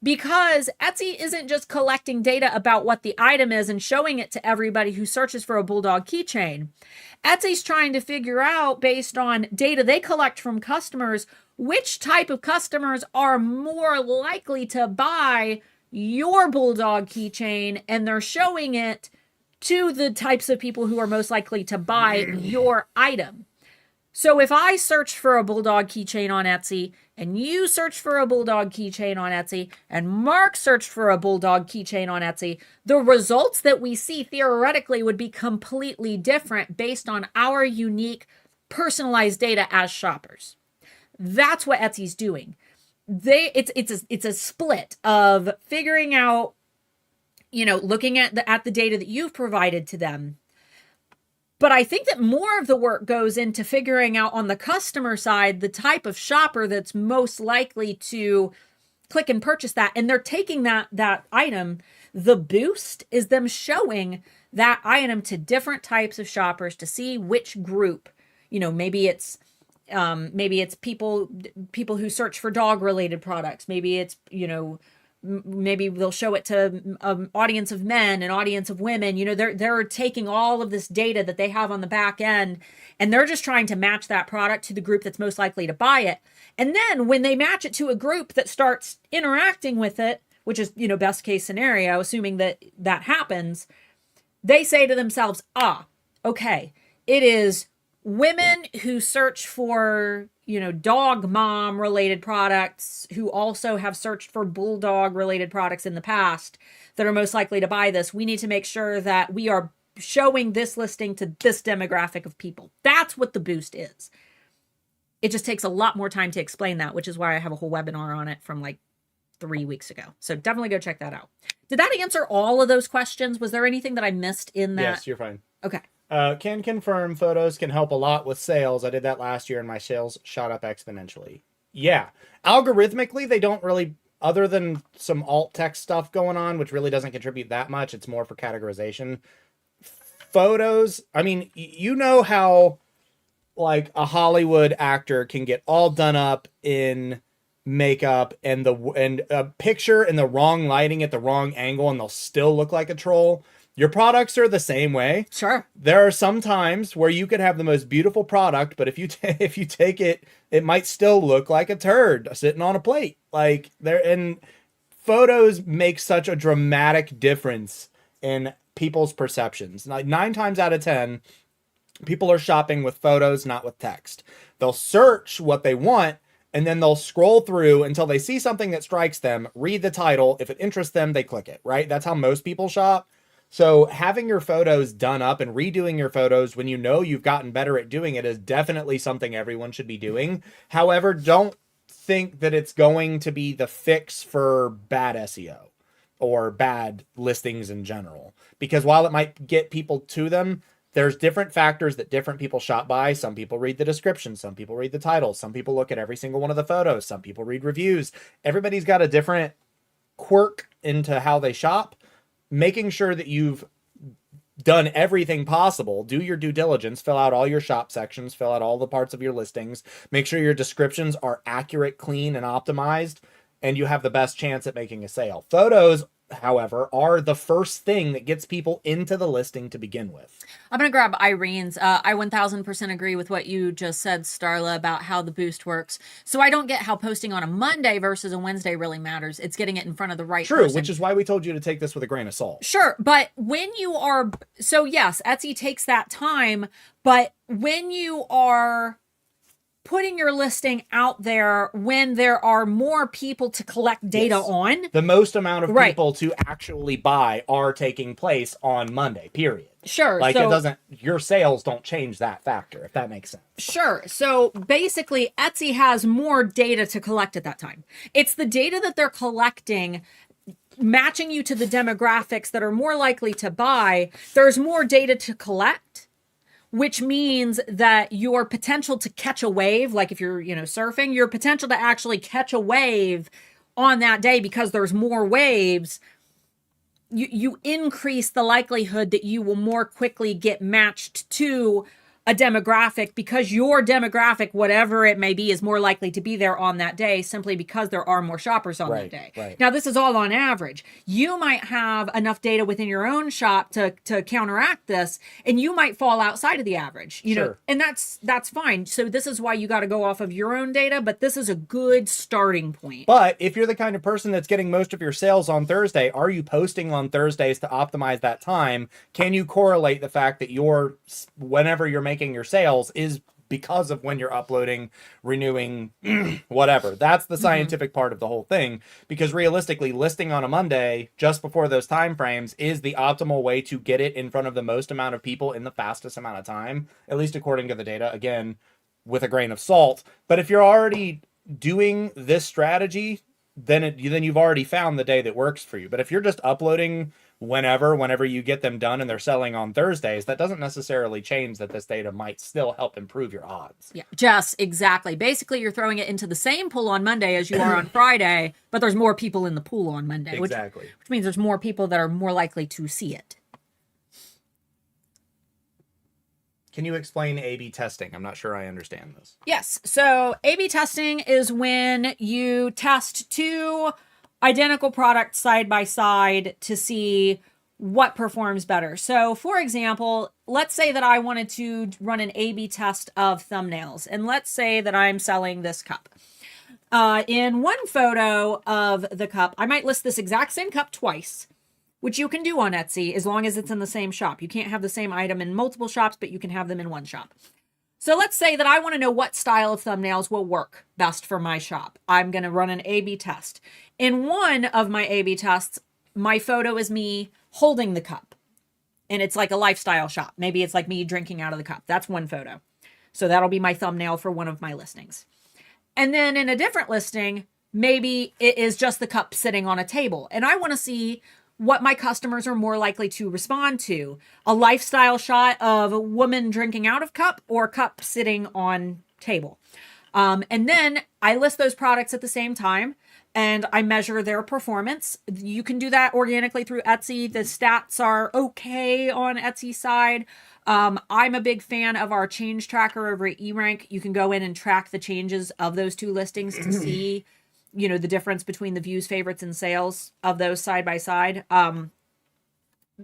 S2: Because Etsy isn't just collecting data about what the item is and showing it to everybody who searches for a bulldog keychain. Etsy's trying to figure out, based on data they collect from customers, which type of customers are more likely to buy your bulldog keychain, and they're showing it to the types of people who are most likely to buy your item. So if I search for a bulldog keychain on Etsy, and you search for a bulldog keychain on Etsy, and Mark searched for a bulldog keychain on Etsy, the results that we see theoretically would be completely different based on our unique personalized data as shoppers. That's what Etsy's doing. It's a split of figuring out, looking at the data that you've provided to them. But I think that more of the work goes into figuring out on the customer side the type of shopper that's most likely to click and purchase that. And they're taking that item. The boost is them showing that item to different types of shoppers to see which group. Maybe it's people who search for dog related products. Maybe it's maybe they'll show it to an audience of men, an audience of women. They're taking all of this data that they have on the back end, and they're just trying to match that product to the group that's most likely to buy it. And then when they match it to a group that starts interacting with it, which is, best case scenario, assuming that happens, they say to themselves, okay, It is women who search for, dog mom related products, who also have searched for bulldog related products in the past, that are most likely to buy this. We need to make sure that we are showing this listing to this demographic of people. That's what the boost is. It just takes a lot more time to explain that, which is why I have a whole webinar on it from like 3 weeks ago. So definitely go check that out. Did that answer all of those questions? Was there anything that I missed in that?
S1: Yes, you're fine.
S2: Okay.
S1: Can confirm photos can help a lot with sales. I did that last year and my sales shot up exponentially. Yeah. Algorithmically, they don't really, other than some alt text stuff going on, which really doesn't contribute that much. It's more for categorization. Photos, I mean, you know how like a Hollywood actor can get all done up in makeup and a picture in the wrong lighting at the wrong angle and they'll still look like a troll. Your products are the same way.
S2: Sure.
S1: There are some times where you could have the most beautiful product, but if you take it, it might still look like a turd sitting on a plate. Like and photos make such a dramatic difference in people's perceptions. Like 9 times out of 10, people are shopping with photos, not with text. They'll search what they want, and then they'll scroll through until they see something that strikes them, read the title. If it interests them, they click it, right? That's how most people shop. So having your photos done up and redoing your photos when you know you've gotten better at doing it is definitely something everyone should be doing. However, don't think that it's going to be the fix for bad SEO or bad listings in general. Because while it might get people to them, there's different factors that different people shop by. Some people read the description. Some people read the title. Some people look at every single one of the photos. Some people read reviews. Everybody's got a different quirk into how they shop. Making sure that you've done everything possible, do your due diligence, fill out all your shop sections, fill out all the parts of your listings, make sure your descriptions are accurate, clean, and optimized, and you have the best chance at making a sale. Photos, however, are the first thing that gets people into the listing to begin with.
S2: I'm going to grab Irene's. I 1000% agree with what you just said, Starla, about how the boost works. So I don't get how posting on a Monday versus a Wednesday really matters. It's getting it in front of the right person.
S1: Which is why we told you to take this with a grain of salt.
S2: Sure, but when you are... So yes, Etsy takes that time, but when you are putting your listing out there when there are more people to collect data on.
S1: The most amount of people to actually buy are taking place on Monday, period.
S2: Sure.
S1: Like it doesn't, your sales don't change that factor, if that makes sense.
S2: Sure. So basically Etsy has more data to collect at that time. It's the data that they're collecting, matching you to the demographics that are more likely to buy. There's more data to collect, which means that your potential to catch a wave, like if you're, surfing, your potential to actually catch a wave on that day because there's more waves, you increase the likelihood that you will more quickly get matched to a demographic because your demographic, whatever it may be, is more likely to be there on that day simply because there are more shoppers on that day.
S1: Right.
S2: Now, this is all on average. You might have enough data within your own shop to counteract this, and you might fall outside of the average, know, and that's fine. So this is why you got to go off of your own data, but this is a good starting point.
S1: But if you're the kind of person that's getting most of your sales on Thursday, are you posting on Thursdays to optimize that time? Can you correlate the fact that whenever you're making your sales is because of when you're uploading, renewing, whatever? That's the scientific part of the whole thing, because realistically listing on a Monday just before those time frames is the optimal way to get it in front of the most amount of people in the fastest amount of time, at least according to the data, again with a grain of salt. But if you're already doing this strategy, then you've already found the day that works for you. But if you're just uploading whenever you get them done and they're selling on Thursdays, that doesn't necessarily change that this data might still help improve your odds.
S2: Yeah, just exactly. Basically, you're throwing it into the same pool on Monday as you are on Friday, but there's more people in the pool on Monday.
S1: Exactly.
S2: Which means there's more people that are more likely to see it.
S1: Can you explain A/B testing? I'm not sure I understand this.
S2: Yes. So A/B testing is when you test two identical products side by side to see what performs better. So for example, let's say that I wanted to run an A/B test of thumbnails, and let's say that I'm selling this cup. In one photo of the cup, I might list this exact same cup twice which you can do on Etsy as long as it's in the same shop. You can't have the same item in multiple shops, but you can have them in one shop. So let's say that I want to know what style of thumbnails will work best for my shop. I'm going to run an A/B test. In one of my A/B tests, my photo is me holding the cup. And it's like a lifestyle shop. Maybe it's like me drinking out of the cup. That's one photo. So that'll be my thumbnail for one of my listings. And then in a different listing, maybe it is just the cup sitting on a table. And I want to see what my customers are more likely to respond to. A lifestyle shot of a woman drinking out of cup or cup sitting on table. And then I list those products at the same time and I measure their performance. You can do that organically through Etsy. The stats are okay on Etsy side. I'm a big fan of our change tracker over at eRank. You can go in and track the changes of those two listings to see, you know, the difference between the views, favorites, and sales of those side by side.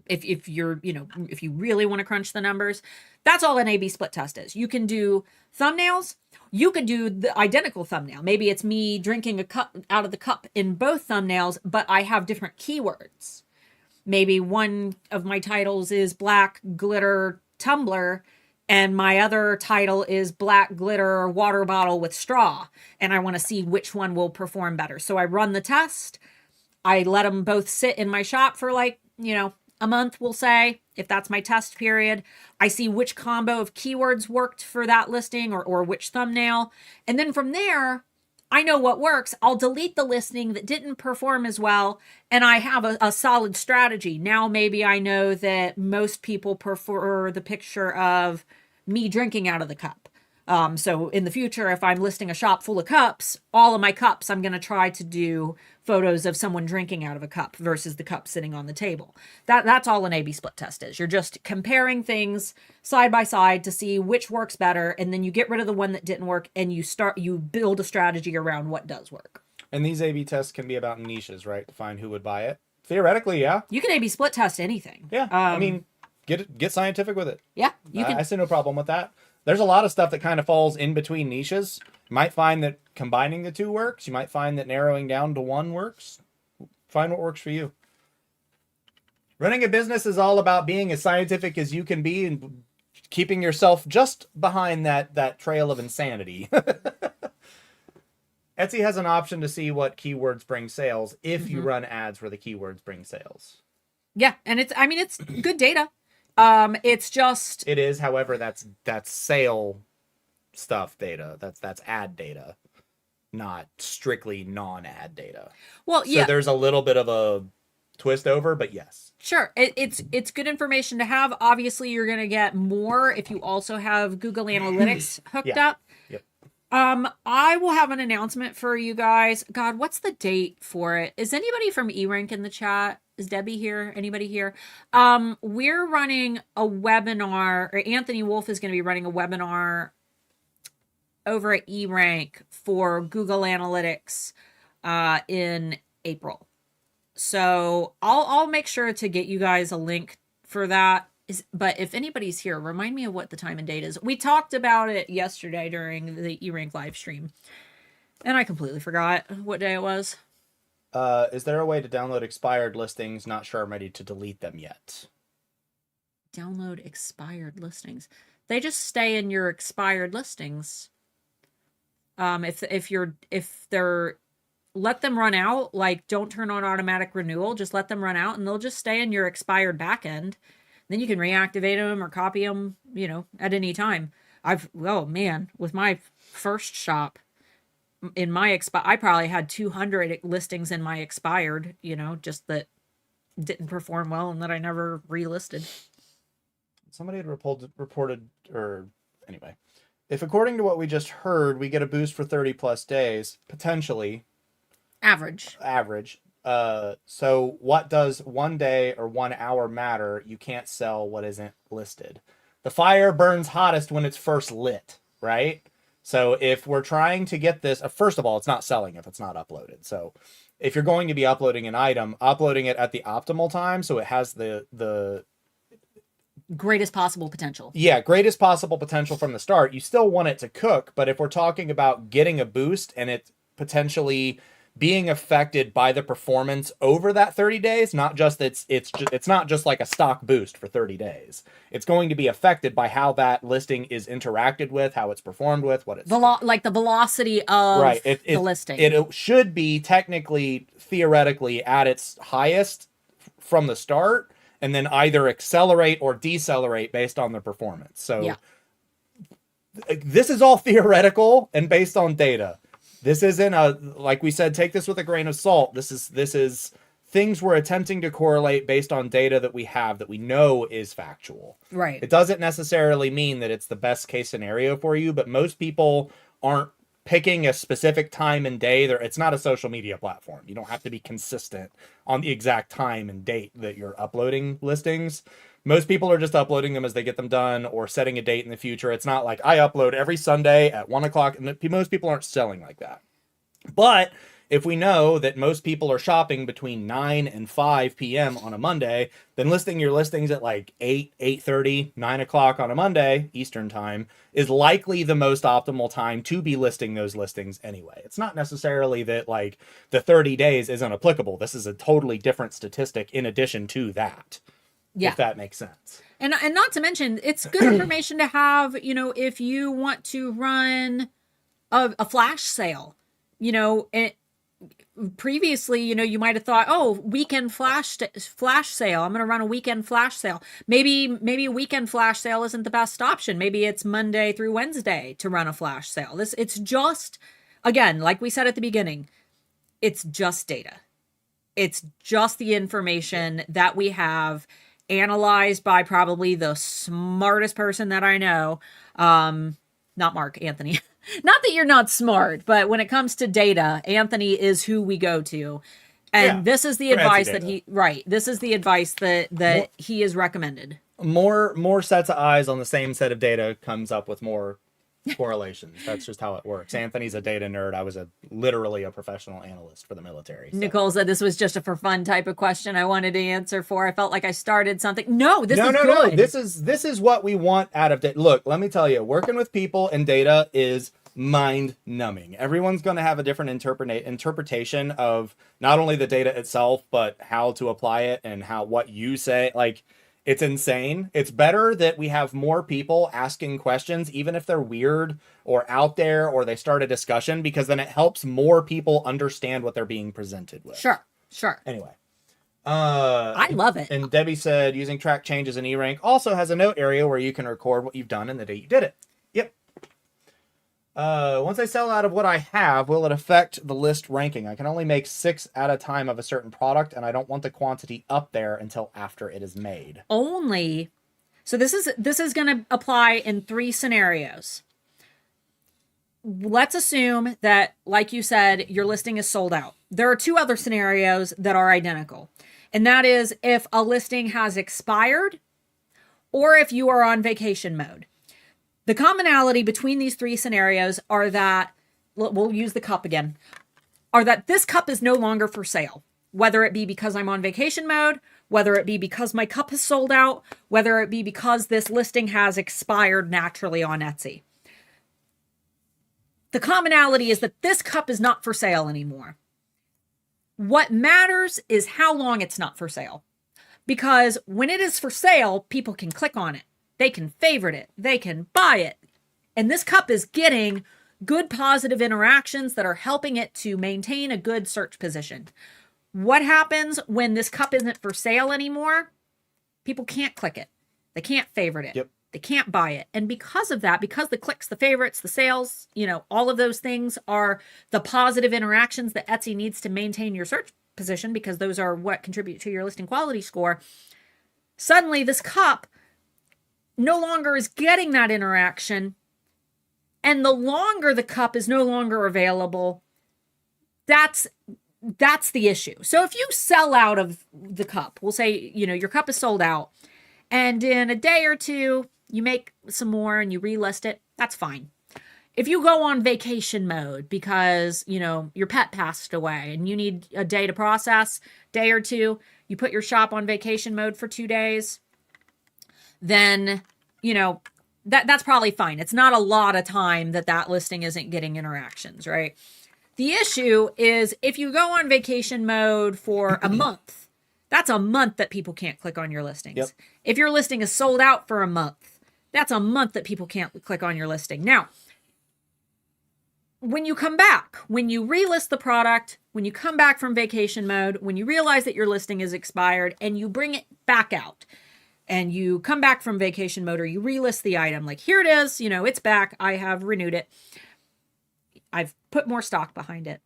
S2: If you're, you know, if you really want to crunch the numbers, that's all an A/B split test is. You can do thumbnails. You could do the identical thumbnail. Maybe it's me drinking a cup out of the cup in both thumbnails, but I have different keywords. Maybe one of my titles is black glitter tumbler and my other title is black glitter water bottle with straw. And I want to see which one will perform better. So I run the test. I let them both sit in my shop for like, you know, a month, we'll say, if that's my test period. I see which combo of keywords worked for that listing or which thumbnail. And then from there, I know what works. I'll delete the listing that didn't perform as well. And I have a solid strategy. Now maybe I know that most people prefer the picture of me drinking out of the cup. So in the future, if I'm listing a shop full of cups, all of my cups, I'm going to try to do photos of someone drinking out of a cup versus the cup sitting on the table. That's all an A/B split test is. You're just comparing things side by side to see which works better. And then you get rid of the one that didn't work and you build a strategy around what does work.
S1: And these A/B tests can be about niches, right? To find who would buy it. Theoretically, yeah.
S2: You can A/B split test anything.
S1: Yeah. I mean, get scientific with it.
S2: Yeah. You can.
S1: I see no problem with that. There's a lot of stuff that kind of falls in between niches. You might find that combining the two works. You might find that narrowing down to one works. Find what works for you. Running a business is all about being as scientific as you can be and keeping yourself just behind that trail of insanity. Etsy has an option to see what keywords bring sales if you run ads where the keywords bring sales.
S2: Yeah, and it's good data. It
S1: is, however, that's sale stuff data. That's ad data, not strictly non-ad data.
S2: Well, yeah.
S1: So there's a little bit of a twist over, but yes.
S2: Sure. It's good information to have. Obviously, you're going to get more if you also have Google Analytics hooked up.
S1: Yep.
S2: I will have an announcement for you guys. God, what's the date for it? Is anybody from eRank in the chat? Is Debbie here? Anybody here? We're running a webinar, or Anthony Wolf is going to be running a webinar over at eRank for Google Analytics in April. So I'll make sure to get you guys a link for that. But if anybody's here, remind me of what the time and date is. We talked about it yesterday during the eRank live stream, and I completely forgot what day it was.
S1: Is there a way to download expired listings? Not sure I'm ready to delete them yet.
S2: Download expired listings. They just stay in your expired listings. If they're let them run out, like don't turn on automatic renewal, just let them run out and they'll just stay in your expired backend. Then you can reactivate them or copy them, you know, at any time. With my first shop, in my I probably had 200 listings in my expired, you know, just that didn't perform well and that I never relisted.
S1: Somebody had reported, or anyway, if according to what we just heard, we get a boost for 30 plus days, potentially.
S2: Average.
S1: So what does 1 day or 1 hour matter? You can't sell what isn't listed. The fire burns hottest when it's first lit, right? So if we're trying to get this, first of all, it's not selling if it's not uploaded. So if you're going to be uploading an item, uploading it at the optimal time so it has the
S2: greatest possible potential.
S1: Yeah, greatest possible potential from the start. You still want it to cook, but if we're talking about getting a boost and it potentially being affected by the performance over that 30 days, not just it's not just like a stock boost for 30 days. It's going to be affected by how that listing is interacted with, how it's performed with, what it's
S2: like the velocity of
S1: right.
S2: the listing.
S1: It should be technically, theoretically, at its highest from the start, and then either accelerate or decelerate based on the performance. So this is all theoretical and based on data. This isn't like we said, take this with a grain of salt. This is things we're attempting to correlate based on data that we have, that we know is factual.
S2: Right.
S1: It doesn't necessarily mean that it's the best case scenario for you, but most people aren't picking a specific time and day. It's not a social media platform. You don't have to be consistent on the exact time and date that you're uploading listings. Most people are just uploading them as they get them done, or setting a date in the future. It's not like I upload every Sunday at 1 o'clock, and most people aren't selling like that. But if we know that most people are shopping between 9 and 5 p.m. on a Monday, then listing your listings at like 8, 8:30, 9 o'clock on a Monday, Eastern time, is likely the most optimal time to be listing those listings anyway. It's not necessarily that like the 30 days isn't applicable. This is a totally different statistic in addition to that. Yeah. If that makes sense.
S2: And not to mention, it's good information to have, if you want to run a flash sale, previously, you might have thought, oh, weekend flash sale. I'm going to run a weekend flash sale. Maybe a weekend flash sale isn't the best option. Maybe it's Monday through Wednesday to run a flash sale. It's just, again, like we said at the beginning, it's just data. It's just the information that we have, analyzed by probably the smartest person that I know. Not Mark, Anthony. Not that you're not smart, but when it comes to data, Anthony is who we go to. And this is the advice that this is the advice that he has recommended.
S1: More sets of eyes on the same set of data comes up with more correlations. That's just how it works. Anthony's a data nerd. I was literally a professional analyst for the military. So.
S2: Nicole said this was just a for fun type of question I wanted to answer for. I felt like I started something. No, this is good. No.
S1: This is what we want out of data. Look, let me tell you, working with people and data is mind numbing. Everyone's going to have a different interpretation of not only the data itself, but how to apply it and what you say. Like, it's insane. It's better that we have more people asking questions, even if they're weird or out there, or they start a discussion, because then it helps more people understand what they're being presented with.
S2: Sure.
S1: Anyway.
S2: I love it.
S1: And Debbie said using track changes in eRank also has a note area where you can record what you've done and the date you did it. Yep. Once I sell out of what I have, will it affect the list ranking? I can only make 6 at a time of a certain product, and I don't want the quantity up there until after it is made.
S2: So this is going to apply in 3 scenarios. Let's assume that, like you said, your listing is sold out. There are 2 other scenarios that are identical. And that is if a listing has expired or if you are on vacation mode. The commonality between these 3 scenarios are that, we'll use the cup again, are that this cup is no longer for sale. Whether it be because I'm on vacation mode, whether it be because my cup is sold out, whether it be because this listing has expired naturally on Etsy. The commonality is that this cup is not for sale anymore. What matters is how long it's not for sale. Because when it is for sale, people can click on it. They can favorite it. They can buy it. And this cup is getting good positive interactions that are helping it to maintain a good search position. What happens when this cup isn't for sale anymore? People can't click it. They can't favorite it.
S1: Yep.
S2: They can't buy it. And because of that, because the clicks, the favorites, the sales, all of those things are the positive interactions that Etsy needs to maintain your search position, because those are what contribute to your listing quality score. Suddenly, this cup no longer is getting that interaction. And the longer the cup is no longer available, that's the issue. So if you sell out of the cup, we'll say, your cup is sold out, and in a day or 2, you make some more and you relist it, that's fine. If you go on vacation mode because, your pet passed away and you need a day to process, day or 2, you put your shop on vacation mode for 2 days, then, that's probably fine. It's not a lot of time that listing isn't getting interactions, right? The issue is if you go on vacation mode for a month, that's a month that people can't click on your listings.
S1: Yep.
S2: If your listing is sold out for a month, that's a month that people can't click on your listing. Now, when you come back, when you relist the product, when you come back from vacation mode, when you realize that your listing is expired and you bring it back out and you come back from vacation mode or you relist the item, like here it is, it's back. I have renewed it. I've put more stock behind it.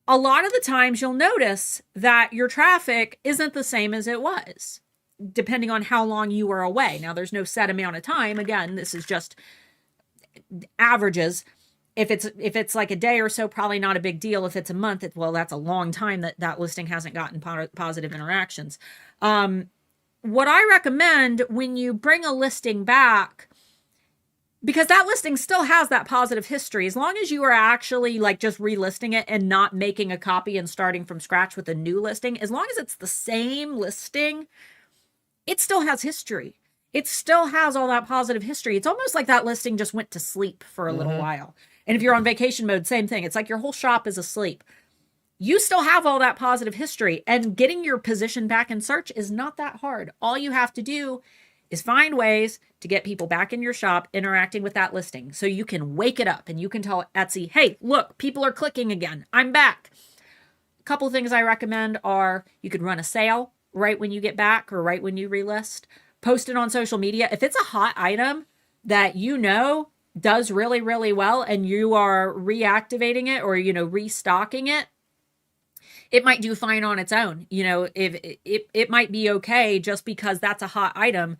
S2: A lot of the times you'll notice that your traffic isn't the same as it was, depending on how long you were away. Now, there's no set amount of time. Again, this is just averages. If it's like a day or so, probably not a big deal. If it's a month, that's a long time that listing hasn't gotten positive interactions. What I recommend when you bring a listing back, because that listing still has that positive history, as long as you are actually like just relisting it and not making a copy and starting from scratch with a new listing, as long as it's the same listing, it still has history. It still has all that positive history. It's almost like that listing just went to sleep for a little while. And if you're on vacation mode, same thing. It's like your whole shop is asleep. You still have all that positive history, and getting your position back in search is not that hard. All you have to do is find ways to get people back in your shop interacting with that listing so you can wake it up and you can tell Etsy, hey, look, people are clicking again. I'm back. A couple things I recommend are you could run a sale right when you get back or right when you relist. Post it on social media. If it's a hot item that does really, really well and you are reactivating it or, restocking it, it might do fine on its own. If it might be okay just because that's a hot item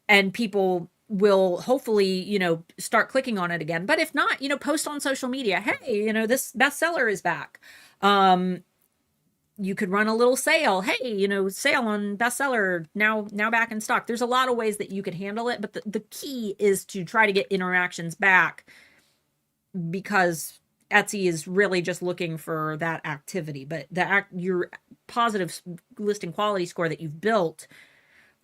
S2: and people will hopefully, start clicking on it again. But if not, post on social media, hey, this bestseller is back. You could run a little sale. Hey, sale on bestseller now back in stock. There's a lot of ways that you could handle it, but the key is to try to get interactions back, because Etsy is really just looking for that activity. But your positive listing quality score that you've built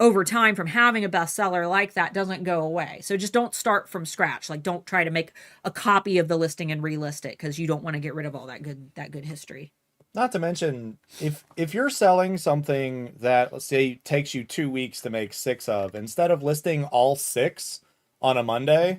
S2: over time from having a bestseller like that doesn't go away. So just don't start from scratch. Like, don't try to make a copy of the listing and relist it, because you don't want to get rid of all that good history.
S1: Not to mention, if you're selling something that, let's say, takes you 2 weeks to make 6 of, instead of listing all 6 on a Monday,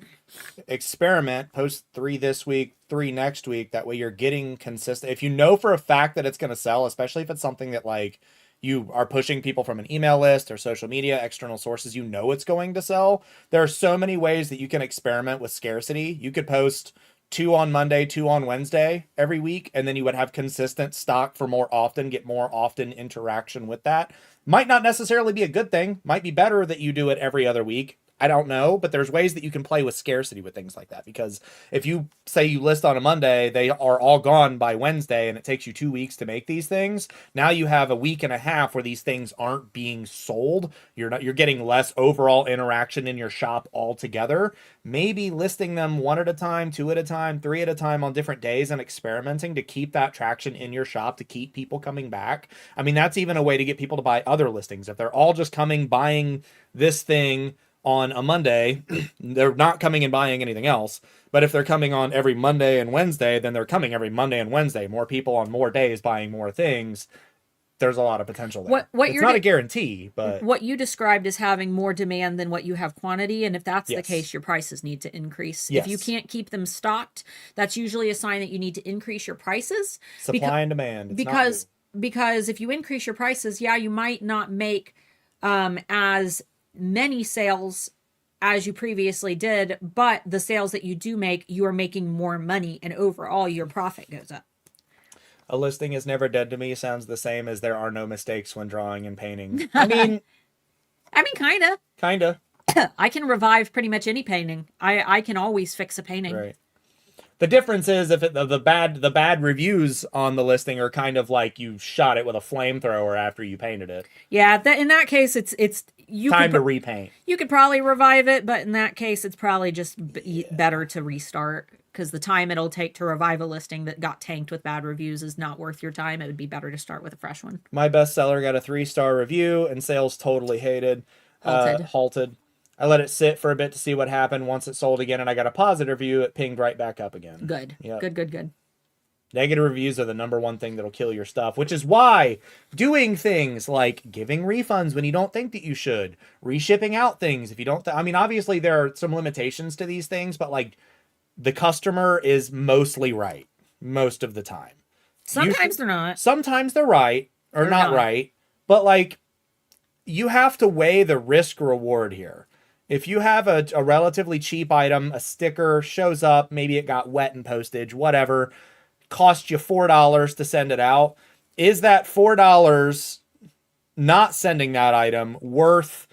S1: experiment, post 3 this week, 3 next week. That way you're getting consistent. If you know for a fact that it's going to sell, especially if it's something that like you are pushing people from an email list or social media, external sources, it's going to sell. There are so many ways that you can experiment with scarcity. You could post 2 on Monday, 2 on Wednesday every week, and then you would have consistent stock for more often, get more often interaction with that. Might not necessarily be a good thing. Might be better that you do it every other week. I don't know, but there's ways that you can play with scarcity with things like that. Because if you say you list on a Monday, they are all gone by Wednesday, and it takes you 2 weeks to make these things. Now you have a week and a half where these things aren't being sold. You're getting less overall interaction in your shop altogether. Maybe listing them 1 at a time, 2 at a time, 3 at a time on different days, and experimenting to keep that traction in your shop, to keep people coming back. I mean, that's even a way to get people to buy other listings. If they're all just buying this thing on a Monday, they're not coming and buying anything else. But if they're coming on every Monday and Wednesday, then they're coming every Monday and Wednesday. More people on more days buying more things. There's a lot of potential there. It's not a guarantee, but
S2: what you described is having more demand than what you have quantity. And if that's the case, your prices need to increase. If you can't keep them stocked, that's usually a sign that you need to increase your prices.
S1: Supply and demand.
S2: Because if you increase your prices, you might not make as many sales as you previously did, but the sales that you do make, you are making more money, and overall your profit goes up.
S1: A listing is never dead to me sounds the same as there are no mistakes when drawing and painting. I mean, kind of.
S2: I can revive pretty much any painting. I can always fix a painting.
S1: Right. The difference is if the bad reviews on the listing are kind of like you shot it with a flamethrower after you painted it.
S2: Yeah, in that case, it's
S1: time to repaint.
S2: You could probably revive it, but in that case, it's probably just better to restart, because the time it'll take to revive a listing that got tanked with bad reviews is not worth your time. It would be better to start with a fresh one.
S1: My bestseller got a 3-star review and sales totally hated. Halted. I let it sit for a bit to see what happened. Once it sold again and I got a positive review, it pinged right back up again.
S2: Good.
S1: Yep.
S2: Good.
S1: Negative reviews are the number one thing that'll kill your stuff, which is why doing things like giving refunds when you don't think that you should, reshipping out things if you don't. I mean, obviously there are some limitations to these things, but like the customer is mostly right most of the time.
S2: Sometimes they're not.
S1: Sometimes they're right or not right, but like you have to weigh the risk reward here. If you have a relatively cheap item, a sticker shows up, maybe it got wet in postage, whatever, cost you $4 to send it out. Is that $4 not sending that item worth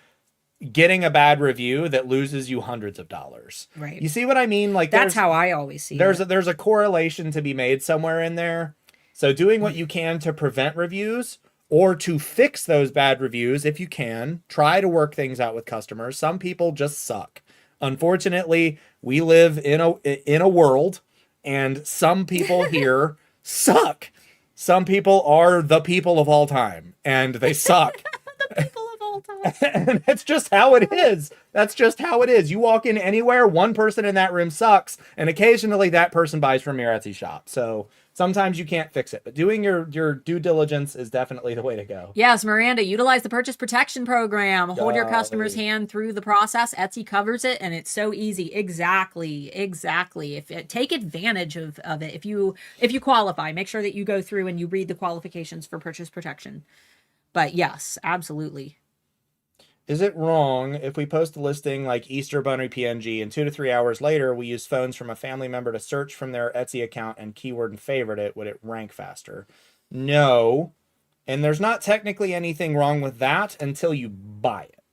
S1: getting a bad review that loses you hundreds of dollars?
S2: Right.
S1: You see what I mean? Like
S2: that's how I always see it.
S1: There's a correlation to be made somewhere in there. So doing what you can to prevent reviews or to fix those bad reviews, if you can, try to work things out with customers. Some people just suck. Unfortunately, we live in a world, and some people here suck. Some people are the people of all time, and they suck.
S2: The people of all time.
S1: And that's just how it is. That's just how it is. You walk in anywhere, one person in that room sucks, and occasionally that person buys from your Etsy shop. So sometimes you can't fix it, but doing your due diligence is definitely the way to go.
S2: Yes, Miranda, utilize the purchase protection program. Hold your customer's hand through the process. Etsy covers it, and it's so easy. Exactly. Take advantage of it. If you qualify, make sure that you go through and you read the qualifications for purchase protection. But yes, absolutely.
S1: Is it wrong if we post a listing like Easter Bunny PNG and 2 to 3 hours later we use phones from a family member to search from their Etsy account and keyword and favorite it? Would it rank faster? No. And there's not technically anything wrong with that until you buy it.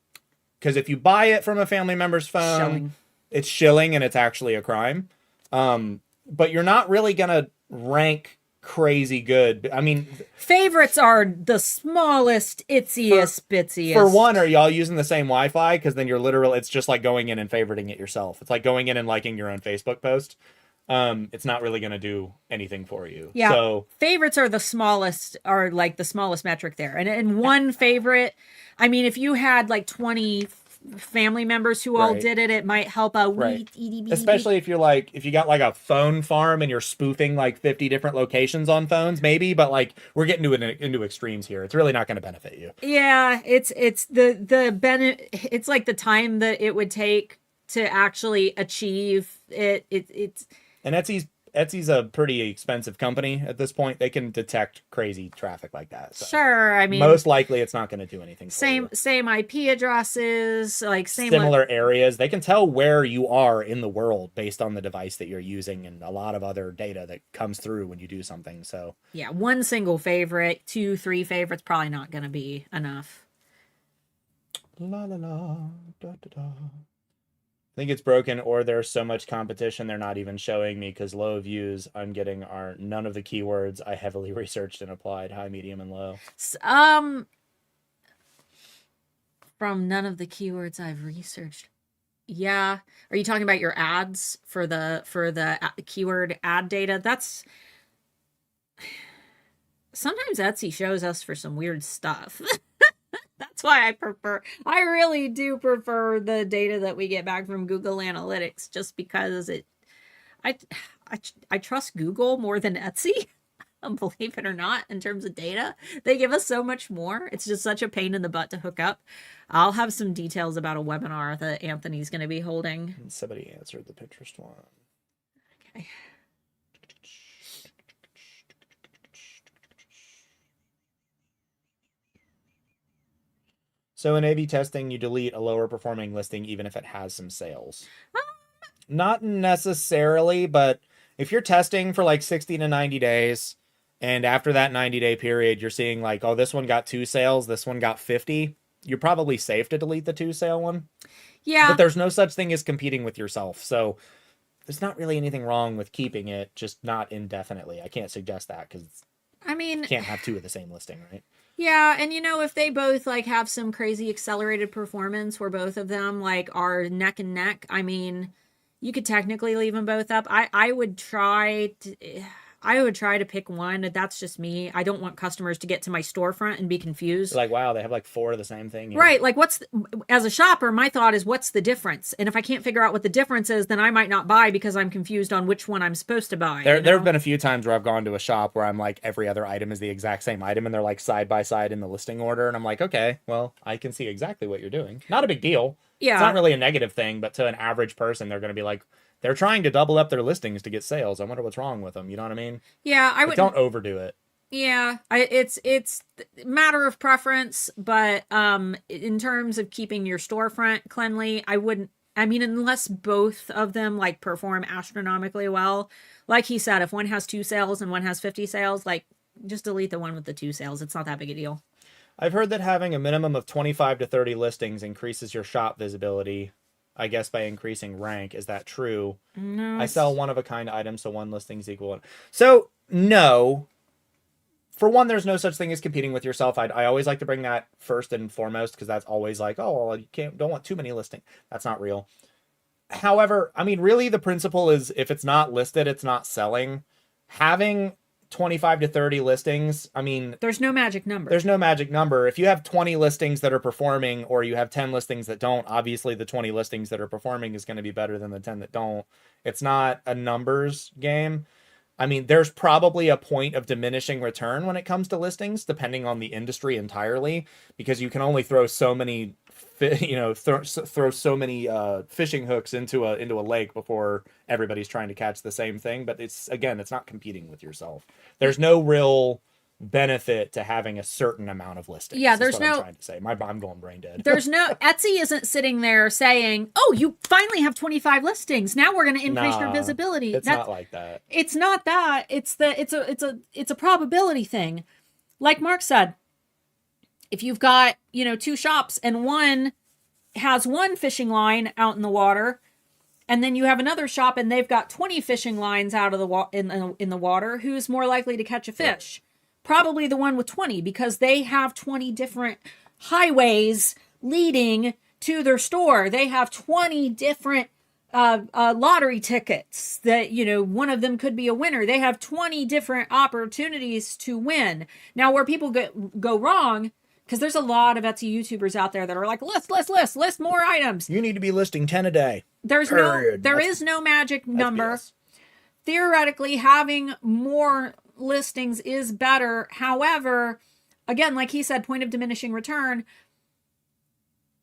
S1: Because if you buy it from a family member's phone, it's shilling and it's actually a crime. But you're not really going to rank crazy good. I mean,
S2: favorites are the smallest, bitsiest.
S1: For one, are y'all using the same Wi-Fi? Because then you're literally, it's just like going in and favoriting it yourself. It's like going in and liking your own Facebook post. It's not really going to do anything for you.
S2: Yeah.
S1: So
S2: favorites are the smallest metric there. And one favorite, I mean, if you had like 20 family members who all did it, it might help a
S1: especially if you got like a phone farm and you're spoofing like 50 different locations on phones, maybe, but like we're getting into extremes here. It's really not going to benefit you.
S2: Yeah, it's like the time that it would take to actually achieve it.
S1: And Etsy's a pretty expensive company at this point. They can detect crazy traffic like that. So
S2: sure, I mean,
S1: most likely it's not going to do anything.
S2: Same IP addresses, like
S1: similar areas. They can tell where you are in the world based on the device that you're using, and a lot of other data that comes through when you do something. So
S2: yeah, one single favorite, 2-3 favorites, probably not going to be enough.
S1: La la la, da da da. I think it's broken, or there's so much competition they're not even showing me because low views I'm getting are none of the keywords I heavily researched and applied, high, medium, and low.
S2: From none of the keywords I've researched. Yeah. Are you talking about your ads for the keyword ad data? That's sometimes Etsy shows us for some weird stuff. That's why I really do prefer the data that we get back from Google Analytics, just because I trust Google more than Etsy, believe it or not, in terms of data. They give us so much more. It's just such a pain in the butt to hook up. I'll have some details about a webinar that Anthony's going to be holding.
S1: Somebody answered the Pinterest one.
S2: Okay.
S1: So in A/B testing, you delete a lower performing listing even if it has some sales. Not necessarily, but if you're testing for like 60 to 90 days, and after that 90-day period, you're seeing like, oh, this one got 2 sales, this one got 50, you're probably safe to delete the 2 sale one.
S2: Yeah.
S1: But there's no such thing as competing with yourself. So there's not really anything wrong with keeping it, just not indefinitely. I can't suggest that because you can't have 2 of the same listing, right?
S2: Yeah, and if they both like have some crazy accelerated performance where both of them like are neck and neck, I mean, you could technically leave them both up. I would try to, I would try to pick one. That's just me. I don't want customers to get to my storefront and be confused.
S1: Like, wow, they have like 4 of the same thing.
S2: Right. Like, as a shopper, my thought is, what's the difference? And if I can't figure out what the difference is, then I might not buy because I'm confused on which one I'm supposed to buy.
S1: There have been a few times where I've gone to a shop where I'm like, every other item is the exact same item, and they're like side by side in the listing order. And I'm like, okay, well, I can see exactly what you're doing. Not a big deal.
S2: Yeah.
S1: It's not really a negative thing, but to an average person, they're going to be like, they're trying to double up their listings to get sales. I wonder what's wrong with them. You know what I mean?
S2: Yeah, I would.
S1: Don't overdo it.
S2: Yeah, it's matter of preference, but in terms of keeping your storefront cleanly, I wouldn't. I mean, unless both of them like perform astronomically well, like he said, if one has 2 sales and one has 50 sales, like just delete the one with the 2 sales. It's not that big a deal.
S1: I've heard that having a minimum of 25 to 30 listings increases your shop visibility. I guess by increasing rank. Is that true?
S2: No.
S1: I sell one of a kind items, so 1 listing's equal one. So no. For one, there's no such thing as competing with yourself. I always like to bring that first and foremost, because that's always like, oh, well, you don't want too many listings. That's not real. However, I mean, really the principle is if it's not listed, it's not selling. Having 25 to 30 listings, I mean,
S2: there's no magic number.
S1: There's no magic number. If you have 20 listings that are performing, or you have 10 listings that don't, obviously the 20 listings that are performing is going to be better than the 10 that don't. It's not a numbers game. I mean, there's probably a point of diminishing return when it comes to listings, depending on the industry entirely, because you can only throw so many, throw so many fishing hooks into a lake before everybody's trying to catch the same thing. But it's not competing with yourself. There's no real benefit to having a certain amount of listings.
S2: Yeah, there's no.
S1: I'm trying to say. I'm going brain dead.
S2: There's no. Etsy isn't sitting there saying, "Oh, you finally have 25 listings. Now we're going to increase your visibility."
S1: It's not like that.
S2: It's not that. It's a probability thing. Like Mark said, if you've got 2 shops and one has 1 fishing line out in the water, and then you have another shop and they've got 20 fishing lines out of the in the water, who's more likely to catch a fish? Right. Probably the one with 20, because they have 20 different highways leading to their store. They have 20 different lottery tickets that, one of them could be a winner. They have 20 different opportunities to win. Now, where people go wrong, because there's a lot of Etsy YouTubers out there that are like, list more items.
S1: You need to be listing 10 a day.
S2: There is no magic number. BS. Theoretically, having more listings is better. However, again, like he said, point of diminishing return.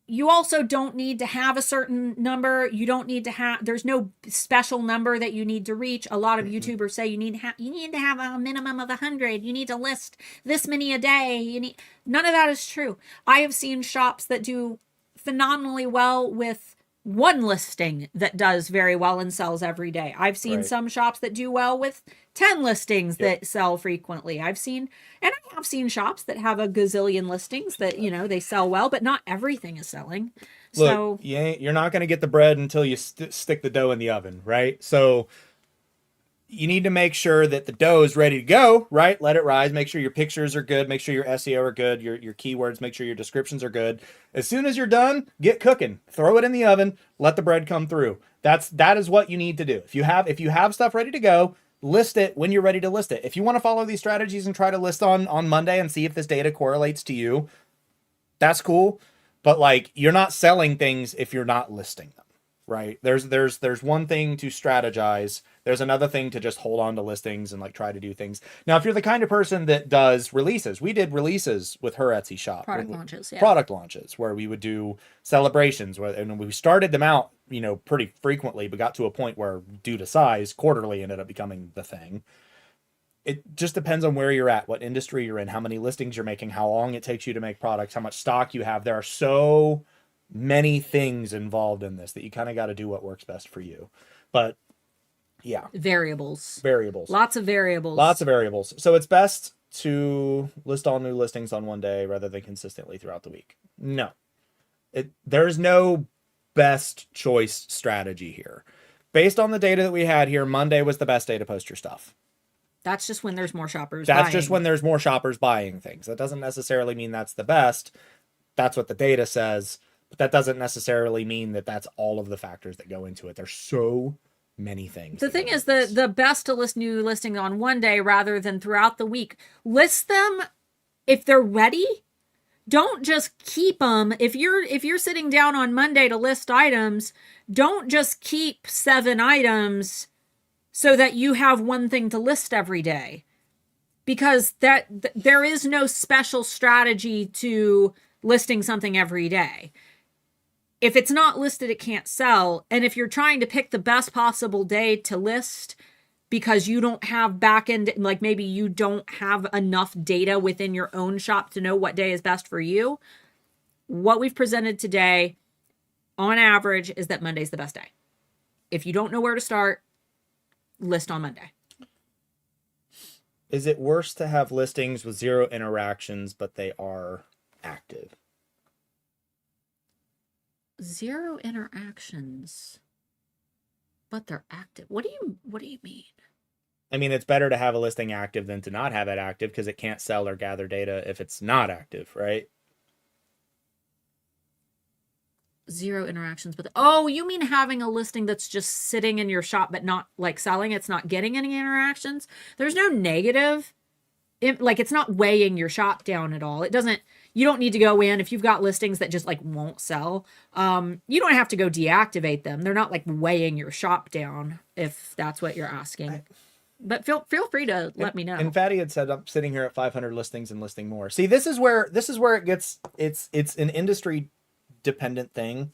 S2: You also don't need to have a certain number. You don't need to have. There's no special number that you need to reach. A lot of YouTubers say you need to have a minimum of 100. You need to list this many a day. None of that is true. I have seen shops that do phenomenally well with 1 listing that does very well and sells every day. I've seen some shops that do well with 10 listings that sell frequently. I have seen shops that have a gazillion listings that, they sell well, but not everything is selling.
S1: Look, you're not going to get the bread until you stick the dough in the oven, right? So you need to make sure that the dough is ready to go, right? Let it rise. Make sure your pictures are good. Make sure your SEO are good. Your keywords, make sure your descriptions are good. As soon as you're done, get cooking. Throw it in the oven. Let the bread come through. That is what you need to do. If you have stuff ready to go, list it when you're ready to list it. If you want to follow these strategies and try to list on Monday and see if this data correlates to you, that's cool. But you're not selling things if you're not listing them. Right. There's one thing to strategize. There's another thing to just hold on to listings and try to do things. Now, if you're the kind of person that does releases, we did releases with her Etsy shop.
S2: Product launches
S1: where we would do celebrations and we started them out, pretty frequently, but got to a point where due to size, quarterly ended up becoming the thing. It just depends on where you're at, what industry you're in, how many listings you're making, how long it takes you to make products, how much stock you have. There are so many things involved in this that you kind of got to do what works best for you. But yeah.
S2: Variables.
S1: Lots of variables. So it's best to list all new listings on one day rather than consistently throughout the week. No. There's no best choice strategy here. Based on the data that we had here, Monday was the best day to post your stuff.
S2: That's just when there's more shoppers
S1: buying. That's just when there's more shoppers buying things. That doesn't necessarily mean that's the best. That's what the data says. But that doesn't necessarily mean that that's all of the factors that go into it. There's so many things.
S2: The thing is, the best to list new listings on one day rather than throughout the week. List them if they're ready. Don't just keep them. If you're sitting down on Monday to list items, don't just keep 7 items so that you have one thing to list every day. Because there is no special strategy to listing something every day. If it's not listed, it can't sell. And if you're trying to pick the best possible day to list because you don't have back end, like maybe you don't have enough data within your own shop to know what day is best for you, what we've presented today on average is that Monday's the best day. If you don't know where to start, list on Monday.
S1: Is it worse to have listings with 0 interactions, but they are active?
S2: 0 interactions, but they're active. What do you mean?
S1: I mean, it's better to have a listing active than to not have it active because it can't sell or gather data if it's not active, right?
S2: 0 interactions, but oh, you mean having a listing that's just sitting in your shop but not like selling? It's not getting any interactions. There's no negative. It's not weighing your shop down at all. It doesn't. You don't need to go in if you've got listings that just like won't sell. You don't have to go deactivate them. They're not like weighing your shop down if that's what you're asking. But feel free to let me know.
S1: And Fatty had said, I'm sitting here at 500 listings and listing more. See, this is where it gets. It's an industry dependent thing.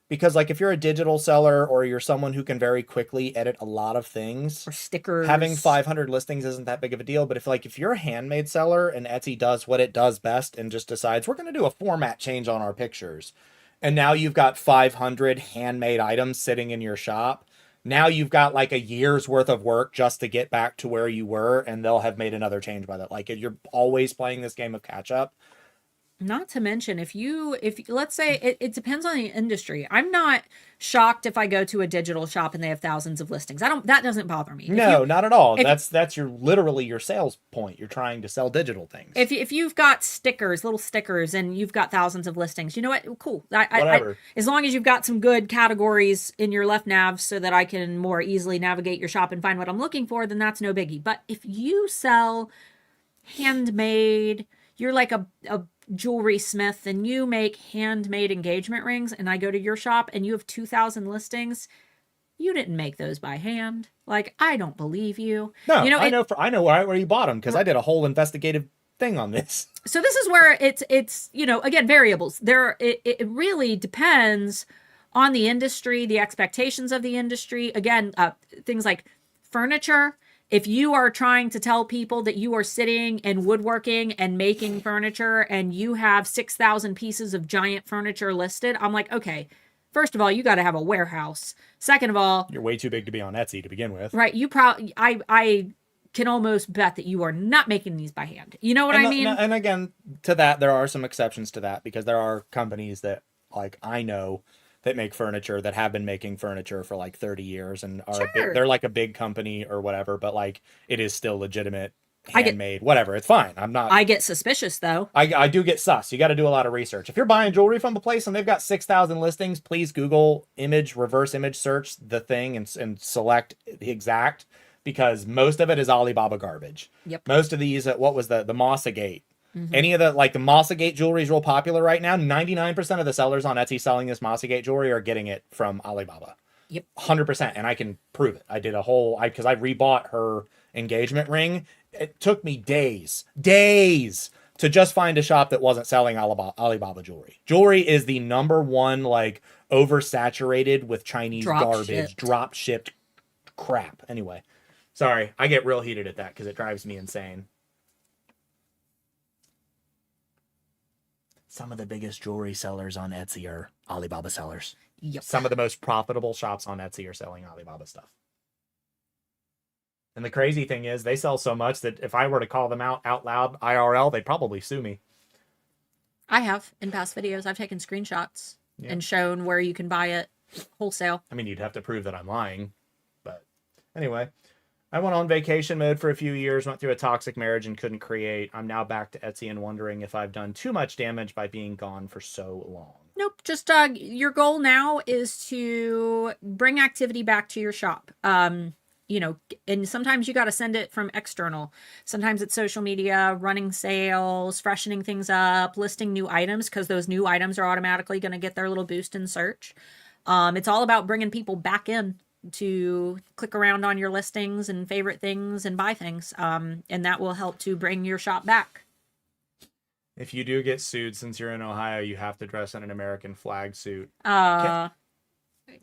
S1: Because like if you're a digital seller or you're someone who can very quickly edit a lot of things,
S2: or stickers,
S1: having 500 listings isn't that big of a deal. But if you're a handmade seller and Etsy does what it does best and just decides we're going to do a format change on our pictures, and now you've got 500 handmade items sitting in your shop, now you've got like a year's worth of work just to get back to where you were, and they'll have made another change by that. Like you're always playing this game of catch up.
S2: Not to mention, if let's say it depends on the industry. I'm not shocked if I go to a digital shop and they have thousands of listings. That doesn't bother me.
S1: No, not at all. That's literally your sales point. You're trying to sell digital things.
S2: If you've got little stickers, and you've got thousands of listings, you know what? Cool.
S1: Whatever.
S2: As long as you've got some good categories in your left nav so that I can more easily navigate your shop and find what I'm looking for, then that's no biggie. But if you sell handmade, you're like a jewelry smith and you make handmade engagement rings, and I go to your shop and you have 2,000 listings, you didn't make those by hand. Like, I don't believe you.
S1: No, I know where you bought them because I did a whole investigative thing on this.
S2: So this is where it's again, variables. It really depends on the industry, the expectations of the industry. Again, things like furniture. If you are trying to tell people that you are sitting and woodworking and making furniture and you have 6,000 pieces of giant furniture listed, I'm like, okay, first of all, you got to have a warehouse. Second of all,
S1: you're way too big to be on Etsy to begin with.
S2: Right. I can almost bet that you are not making these by hand. You know what I mean?
S1: And again, to that, there are some exceptions to that because there are companies that like I know that make furniture that have been making furniture for like 30 years and are they're like a big company or whatever, but like it is still legitimate, handmade, whatever. It's fine. I get
S2: suspicious though.
S1: I do get sus. You got to do a lot of research. If you're buying jewelry from a place and they've got 6,000 listings, please Google reverse image search the thing and select the exact, because most of it is Alibaba garbage.
S2: Yep.
S1: Most of these, what was the Mossagate? Mm-hmm. Any of the Mossagate jewelry is real popular right now. 99% of the sellers on Etsy selling this Mossagate jewelry are getting it from Alibaba.
S2: Yep.
S1: 100%. And I can prove it. I did because I rebought her engagement ring. It took me days to just find a shop that wasn't selling Alibaba jewelry. Jewelry is the number one, oversaturated with Chinese garbage, drop shipped crap. Anyway, sorry. I get real heated at that because it drives me insane. Some of the biggest jewelry sellers on Etsy are Alibaba sellers.
S2: Yep.
S1: Some of the most profitable shops on Etsy are selling Alibaba stuff. And the crazy thing is they sell so much that if I were to call them out loud IRL, they'd probably sue me.
S2: I have in past videos. I've taken screenshots and shown where you can buy it wholesale.
S1: I mean, you'd have to prove that I'm lying. But anyway, I went on vacation mode for a few years, went through a toxic marriage and couldn't create. I'm now back to Etsy and wondering if I've done too much damage by being gone for so long.
S2: Nope. Just your goal now is to bring activity back to your shop. You know, and sometimes you got to send it from external. Sometimes it's social media, running sales, freshening things up, listing new items, because those new items are automatically going to get their little boost in search. It's all about bringing people back in to click around on your listings and favorite things and buy things. And that will help to bring your shop back.
S1: If you do get sued, since you're in Ohio, you have to dress in an American flag suit.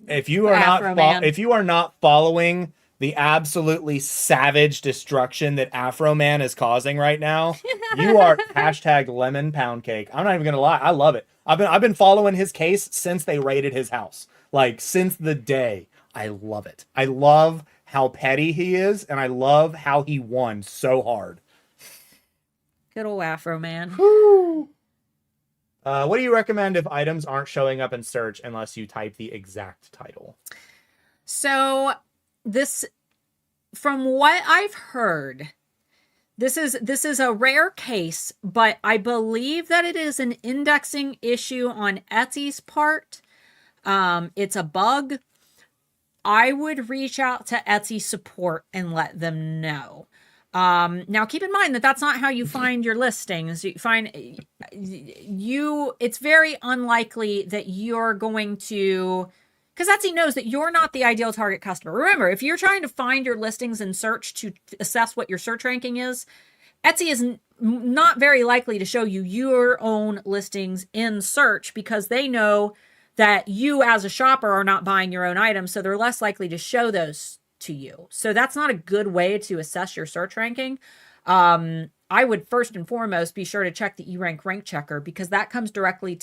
S1: If you are not following the absolutely savage destruction that Afro Man is causing right now, you are hashtag lemon pound cake. I'm not even gonna lie, I love it. I've been following his case since they raided his house. Like, since the day. I love it. I love how petty he is, and I love how he won so hard.
S2: Good old Afro Man.
S1: Woo. What do you recommend if items aren't showing up in search unless you type the exact title?
S2: So this, from what I've heard, this is a rare case, but I believe that it is an indexing issue on Etsy's part. It's a bug. I would reach out to Etsy support and let them know. Now keep in mind that that's not how you find your listings. It's very unlikely that you're going to, because Etsy knows that you're not the ideal target customer. Remember, if you're trying to find your listings in search to assess what your search ranking is, Etsy is not very likely to show you your own listings in search, because they know that you as a shopper are not buying your own items, so they're less likely to show those to you. So that's not a good way to assess your search ranking. I would first and foremost be sure to check the eRank rank checker, because that comes directly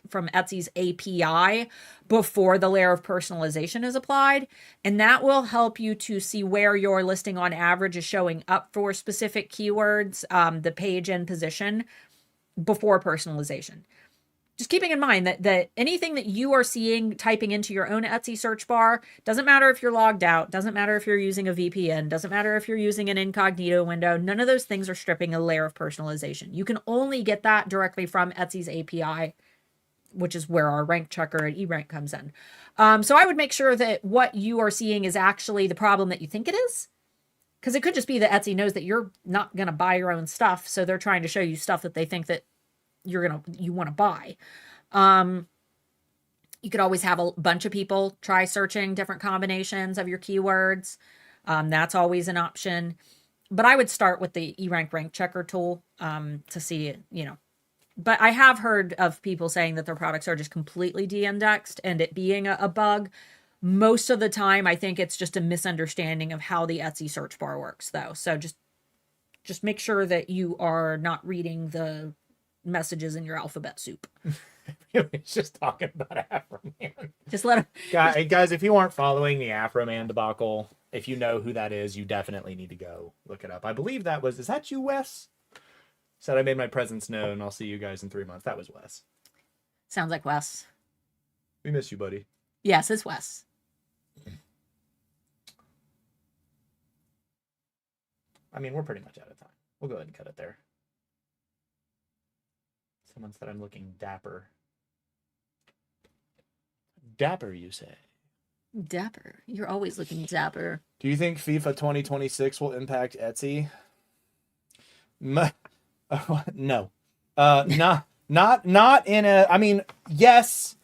S2: from Etsy's API before the layer of personalization is applied. And that will help you to see where your listing on average is showing up for specific keywords, the page and position before personalization. Just keeping in mind that anything that you are seeing typing into your own Etsy search bar, doesn't matter if you're logged out, doesn't matter if you're using a VPN, doesn't matter if you're using an incognito window, none of those things are stripping a layer of personalization. You can only get that directly from Etsy's API, which is where our rank checker at eRank comes in. So I would make sure that what you are seeing is actually the problem that you think it is. Because it could just be that Etsy knows that you're not going to buy your own stuff, so they're trying to show you stuff that they think that you want to buy. You could always have a bunch of people try searching different combinations of your keywords. That's always an option. But I would start with the eRank rank checker tool to see, But I have heard of people saying that their products are just completely de-indexed, and it being a bug. Most of the time, I think it's just a misunderstanding of how the Etsy search bar works, though. So just make sure that you are not reading the messages in your alphabet soup.
S1: He's just talking about Afro Man.
S2: Just let him.
S1: Guys, if you aren't following the Afro Man debacle, if you know who that is, you definitely need to go look it up. I believe is that you, Wes? Said I made my presence known. I'll see you guys in 3 months. That was Wes.
S2: Sounds like Wes.
S1: We miss you, buddy.
S2: Yes, it's Wes.
S1: I mean, we're pretty much out of time. We'll go ahead and cut it there. Someone said I'm looking dapper. Dapper, you say?
S2: Dapper. You're always looking dapper.
S1: Do you think FIFA 2026 will impact Etsy? No. Not in a... I mean, yes.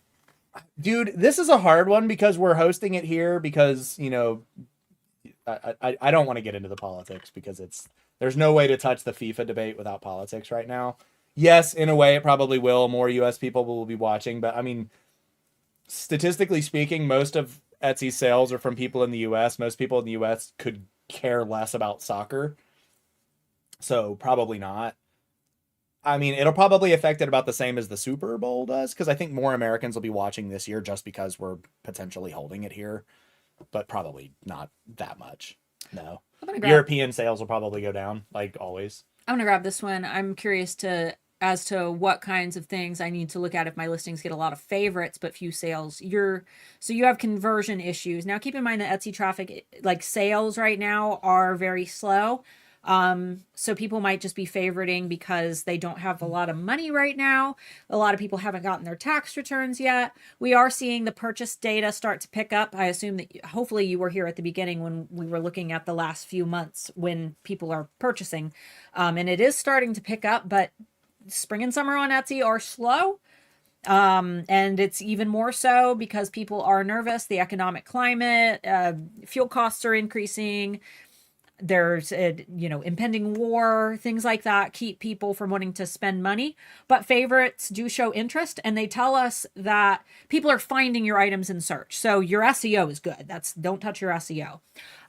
S1: Dude, this is a hard one because we're hosting it here because, I don't want to get into the politics because there's no way to touch the FIFA debate without politics right now. Yes, in a way, it probably will. More U.S. people will be watching. But, I mean, statistically speaking, most of Etsy's sales are from people in the U.S. Most people in the U.S. could care less about soccer. So, probably not. I mean, it'll probably affect it about the same as the Super Bowl does. Because I think more Americans will be watching this year just because we're potentially holding it here. But probably not that much. No. European sales will probably go down, like always.
S2: I'm going to grab this one. I'm curious as to what kinds of things I need to look at if my listings get a lot of favorites but few sales. So you have conversion issues. Now keep in mind that Etsy traffic, like sales right now, are very slow. So people might just be favoriting because they don't have a lot of money right now. A lot of people haven't gotten their tax returns yet. We are seeing the purchase data start to pick up. I assume that hopefully you were here at the beginning when we were looking at the last few months when people are purchasing. And it is starting to pick up, but spring and summer on Etsy are slow. And it's even more so because people are nervous. The economic climate, fuel costs are increasing. There's a, impending war, things like that keep people from wanting to spend money. But favorites do show interest, and they tell us that people are finding your items in search. So your SEO is good. Don't touch your SEO.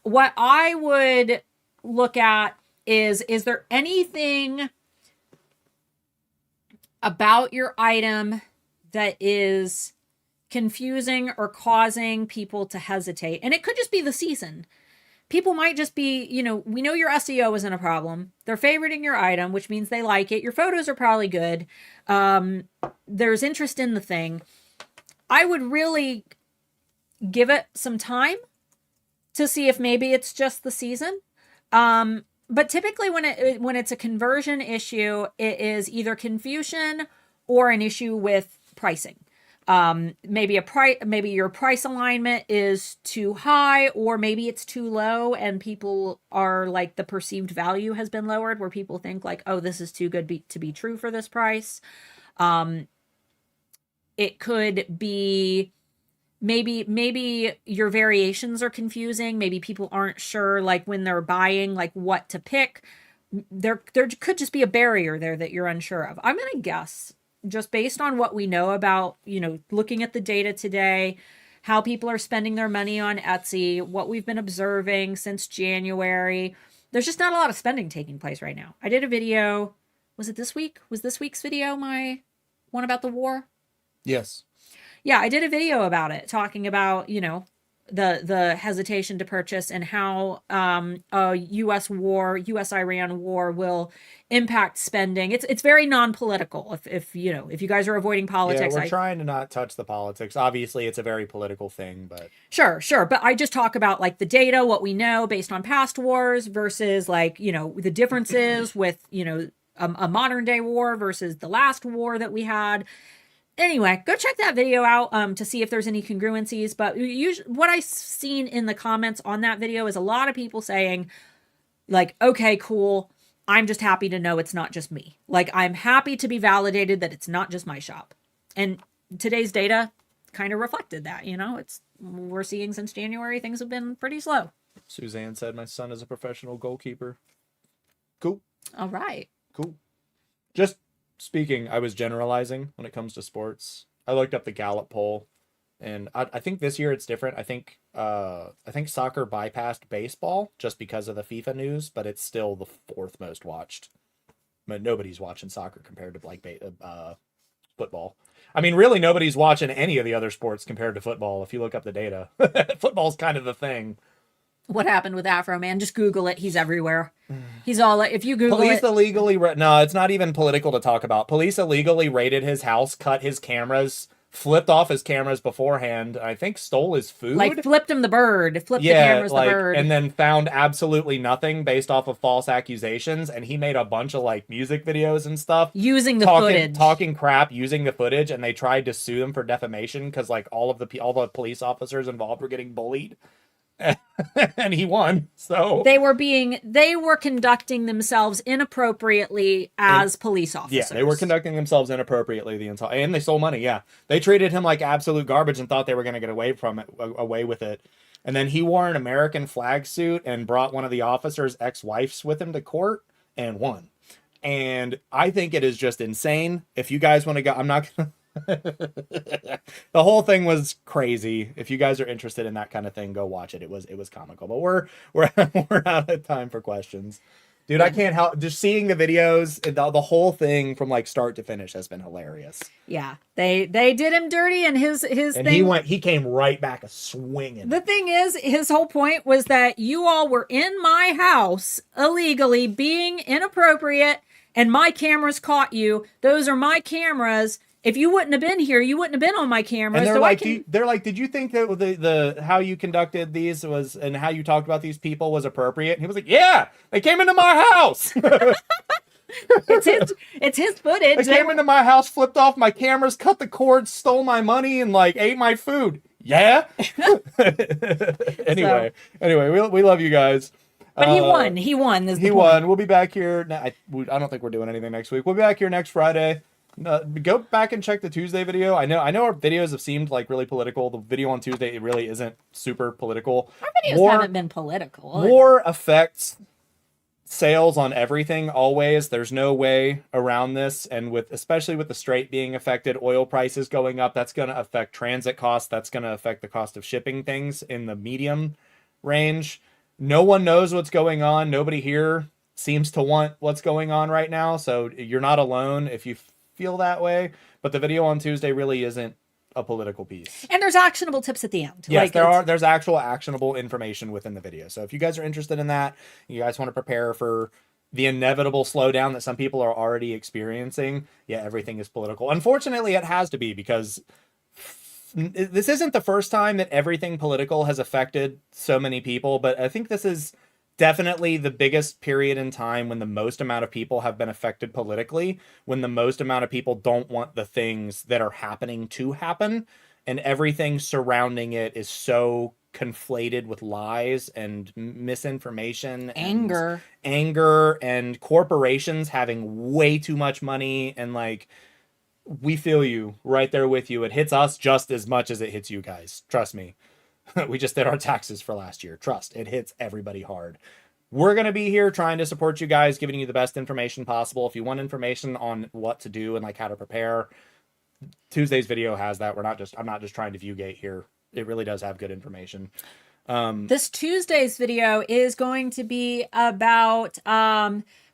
S2: What I would look at is there anything about your item that is confusing or causing people to hesitate? And it could just be the season. People might just be, we know your SEO isn't a problem. They're favoriting your item, which means they like it. Your photos are probably good. There's interest in the thing. I would really give it some time to see if maybe it's just the season. But typically when it's a conversion issue, it is either confusion or an issue with pricing. Maybe your price alignment is too high, or maybe it's too low and people are like, the perceived value has been lowered, where people think like, oh, this is too good to be true for this price. It could be maybe your variations are confusing. Maybe people aren't sure, like when they're buying, like what to pick. There could just be a barrier there that you're unsure of. I'm going to guess, just based on what we know about, looking at the data today, how people are spending their money on Etsy, what we've been observing since January, there's just not a lot of spending taking place right now. I did a video. Was it this week? Was this week's video my one about the war?
S1: Yes.
S2: Yeah, I did a video about it, talking about, the hesitation to purchase and how a U.S.-Iran war will impact spending. It's very non-political. If you guys are avoiding politics,
S1: we're trying to not touch the politics. Obviously, it's a very political thing, but
S2: sure. But I just talk about like the data, what we know based on past wars versus like the differences with a modern day war versus the last war that we had. Anyway, go check that video out to see if there's any congruencies. But what I've seen in the comments on that video is a lot of people saying, like, okay, cool. I'm just happy to know it's not just me. Like, I'm happy to be validated that it's not just my shop. And today's data kind of reflected that, we're seeing since January, things have been pretty slow.
S1: Suzanne said, my son is a professional goalkeeper. Cool.
S2: All right.
S1: Cool. Just speaking, I was generalizing when it comes to sports. I looked up the Gallup poll, and I think this year it's different. I think soccer bypassed baseball just because of the FIFA news, but it's still the fourth most watched. But nobody's watching soccer compared to like football. I mean, really, nobody's watching any of the other sports compared to football. If you look up the data, football's kind of the thing.
S2: What happened with Afro Man? Just Google it. He's everywhere. He's all, if you Google
S1: Police
S2: it.
S1: illegally, no, it's not even political to talk about. Police illegally raided his house, cut his cameras, flipped off his cameras beforehand. I think stole his food.
S2: Like flipped him the bird. Flipped the cameras the bird.
S1: And then found absolutely nothing based off of false accusations. And he made a bunch of like music videos and stuff.
S2: Using the footage.
S1: Talking crap, using the footage. And they tried to sue him for defamation because like all the police officers involved were getting bullied. And he won. So
S2: they were conducting themselves inappropriately as police officers.
S1: Yeah, they were conducting themselves inappropriately and they stole money. Yeah, they treated him like absolute garbage and thought they were going to get away with it. And then he wore an American flag suit and brought one of the officers' ex-wives with him to court and won. And I think it is just insane. If you guys want to go, I'm not gonna. The whole thing was crazy. If you guys are interested in that kind of thing, go watch it. It was comical. But we're out of time for questions. Dude, I can't help just seeing the videos. The whole thing from like start to finish has been hilarious.
S2: Yeah, they did him dirty, and his
S1: and
S2: thing.
S1: He came right back a swinging.
S2: The thing is, his whole point was that you all were in my house illegally, being inappropriate, and my cameras caught you. Those are my cameras. if you wouldn't have been here, you wouldn't have been on my camera.
S1: And they're
S2: so
S1: like, they're like, did you think that the how you conducted these was and how you talked about these people was appropriate? And he was like, yeah, they came into my house.
S2: It's his footage.
S1: They came into my house, flipped off my cameras, cut the cords, stole my money, and like ate my food. Yeah. Anyway, we love you guys.
S2: But he won. He won.
S1: He won. We'll be back here. I don't think we're doing anything next week. We'll be back here next Friday. Go back and check the Tuesday video. I know our videos have seemed like really political. The video on Tuesday, it really isn't super political.
S2: Our videos haven't been political.
S1: War affects sales on everything always. There's no way around this. And especially with the Strait being affected, oil prices going up, that's going to affect transit costs. That's going to affect the cost of shipping things in the medium range. No one knows what's going on. Nobody here seems to want what's going on right now. So you're not alone if you feel that way. But the video on Tuesday really isn't a political piece.
S2: And there's actionable tips at the end.
S1: Yes, there's actual actionable information within the video. So if you guys are interested in that, you guys want to prepare for the inevitable slowdown that some people are already experiencing, yeah, everything is political. Unfortunately, it has to be, because this isn't the first time that everything political has affected so many people, but I think this is definitely the biggest period in time when the most amount of people have been affected politically, when the most amount of people don't want the things that are happening to happen, and everything surrounding it is so conflated with lies and misinformation,
S2: anger,
S1: and corporations having way too much money. And like, we feel you right there with you. It hits us just as much as it hits you guys. Trust me. We just did our taxes for last year. Trust, it hits everybody hard. We're going to be here trying to support you guys, giving you the best information possible. If you want information on what to do and like how to prepare, Tuesday's video has that. I'm not just trying to viewgate here. It really does have good information.
S2: This Tuesday's video is going to be about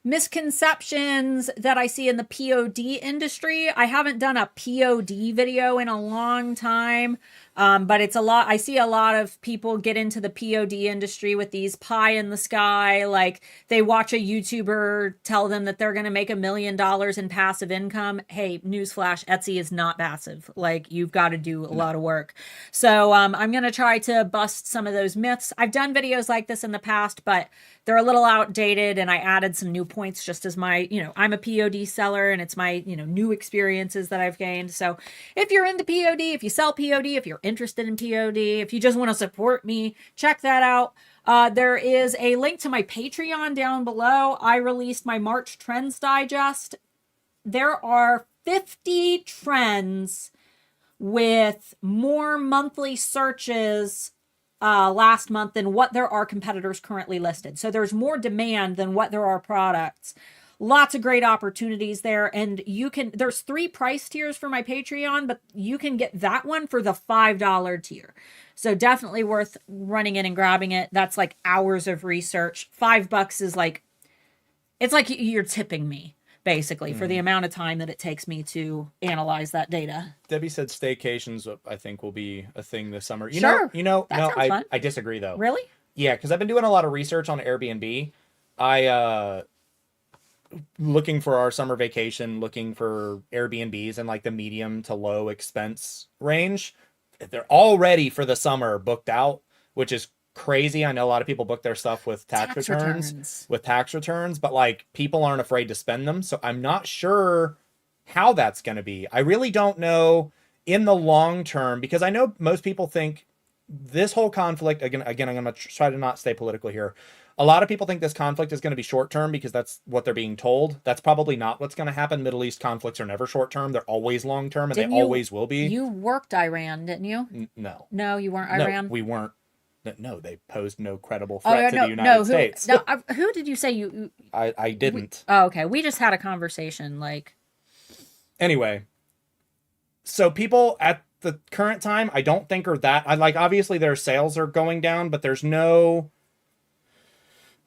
S2: misconceptions that I see in the POD industry. I haven't done a POD video in a long time, but it's a lot. I see a lot of people get into the POD industry with these pie in the sky. Like, they watch a YouTuber tell them that they're going to make $1 million in passive income. Hey, newsflash, Etsy is not passive. Like, you've got to do a lot of work. So I'm going to try to bust some of those myths. I've done videos like this in the past, but they're a little outdated, and I added some new points just as my, I'm a POD seller, and it's my, new experiences that I've gained. So if you're into POD, if you sell POD, if you're interested in POD, if you just want to support me, check that out. There is a link to my Patreon down below. I released my March Trends Digest. There are 50 trends with more monthly searches last month than what there are competitors currently listed. So there's more demand than what there are products. Lots of great opportunities there. And there's 3 price tiers for my Patreon, but you can get that one for the $5 tier. So definitely worth running in and grabbing it. That's like hours of research. $5 is like, it's like you're tipping me, basically, for the amount of time that it takes me to analyze that data.
S1: Debbie said staycations, I think, will be a thing this summer. I disagree, though.
S2: Really?
S1: Yeah, because I've been doing a lot of research on Airbnb. Looking for our summer vacation, looking for Airbnbs in like the medium to low expense range. They're already for the summer booked out, which is crazy. I know a lot of people book their stuff with tax returns, but like, people aren't afraid to spend them. So I'm not sure how that's going to be. I really don't know in the long term, because I know most people think this whole conflict, again, I'm going to try to not stay political here. A lot of people think this conflict is going to be short term because that's what they're being told. That's probably not what's going to happen. Middle East conflicts are never short term. They're always long term, and they always will be.
S2: You worked Iran, didn't you?
S1: No.
S2: No, you weren't Iran?
S1: No, we weren't. No, they posed no credible threat to the United States.
S2: Who did you say you...
S1: I didn't.
S2: Okay. We just had a conversation, like...
S1: Anyway. So people at the current time, I don't think are that... obviously their sales are going down, but there's no...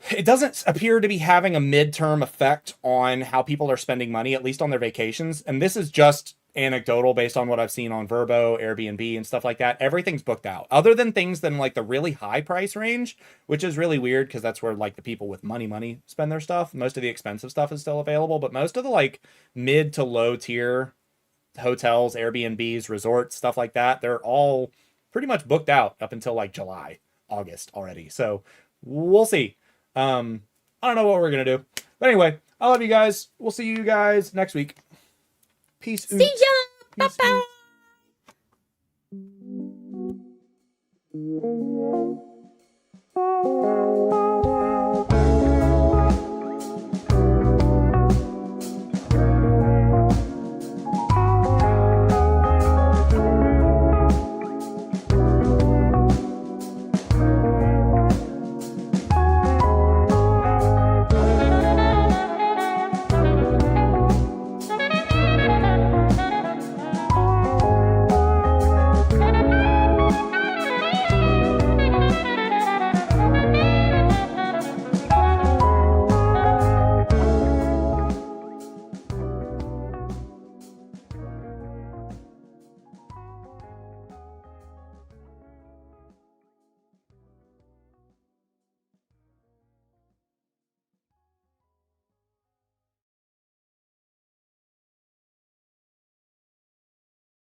S1: It doesn't appear to be having a midterm effect on how people are spending money, at least on their vacations. And this is just anecdotal based on what I've seen on Vrbo, Airbnb, and stuff like that. Everything's booked out, other than things than like the really high price range, which is really weird because that's where like the people with money spend their stuff. Most of the expensive stuff is still available, but most of the like mid to low tier hotels, Airbnbs, resorts, stuff like that, they're all pretty much booked out up until like July, August already. So we'll see. I don't know what we're going to do. But anyway, I love you guys. We'll see you guys next week. Peace.
S2: See ya. Bye-bye.
S1: Peace.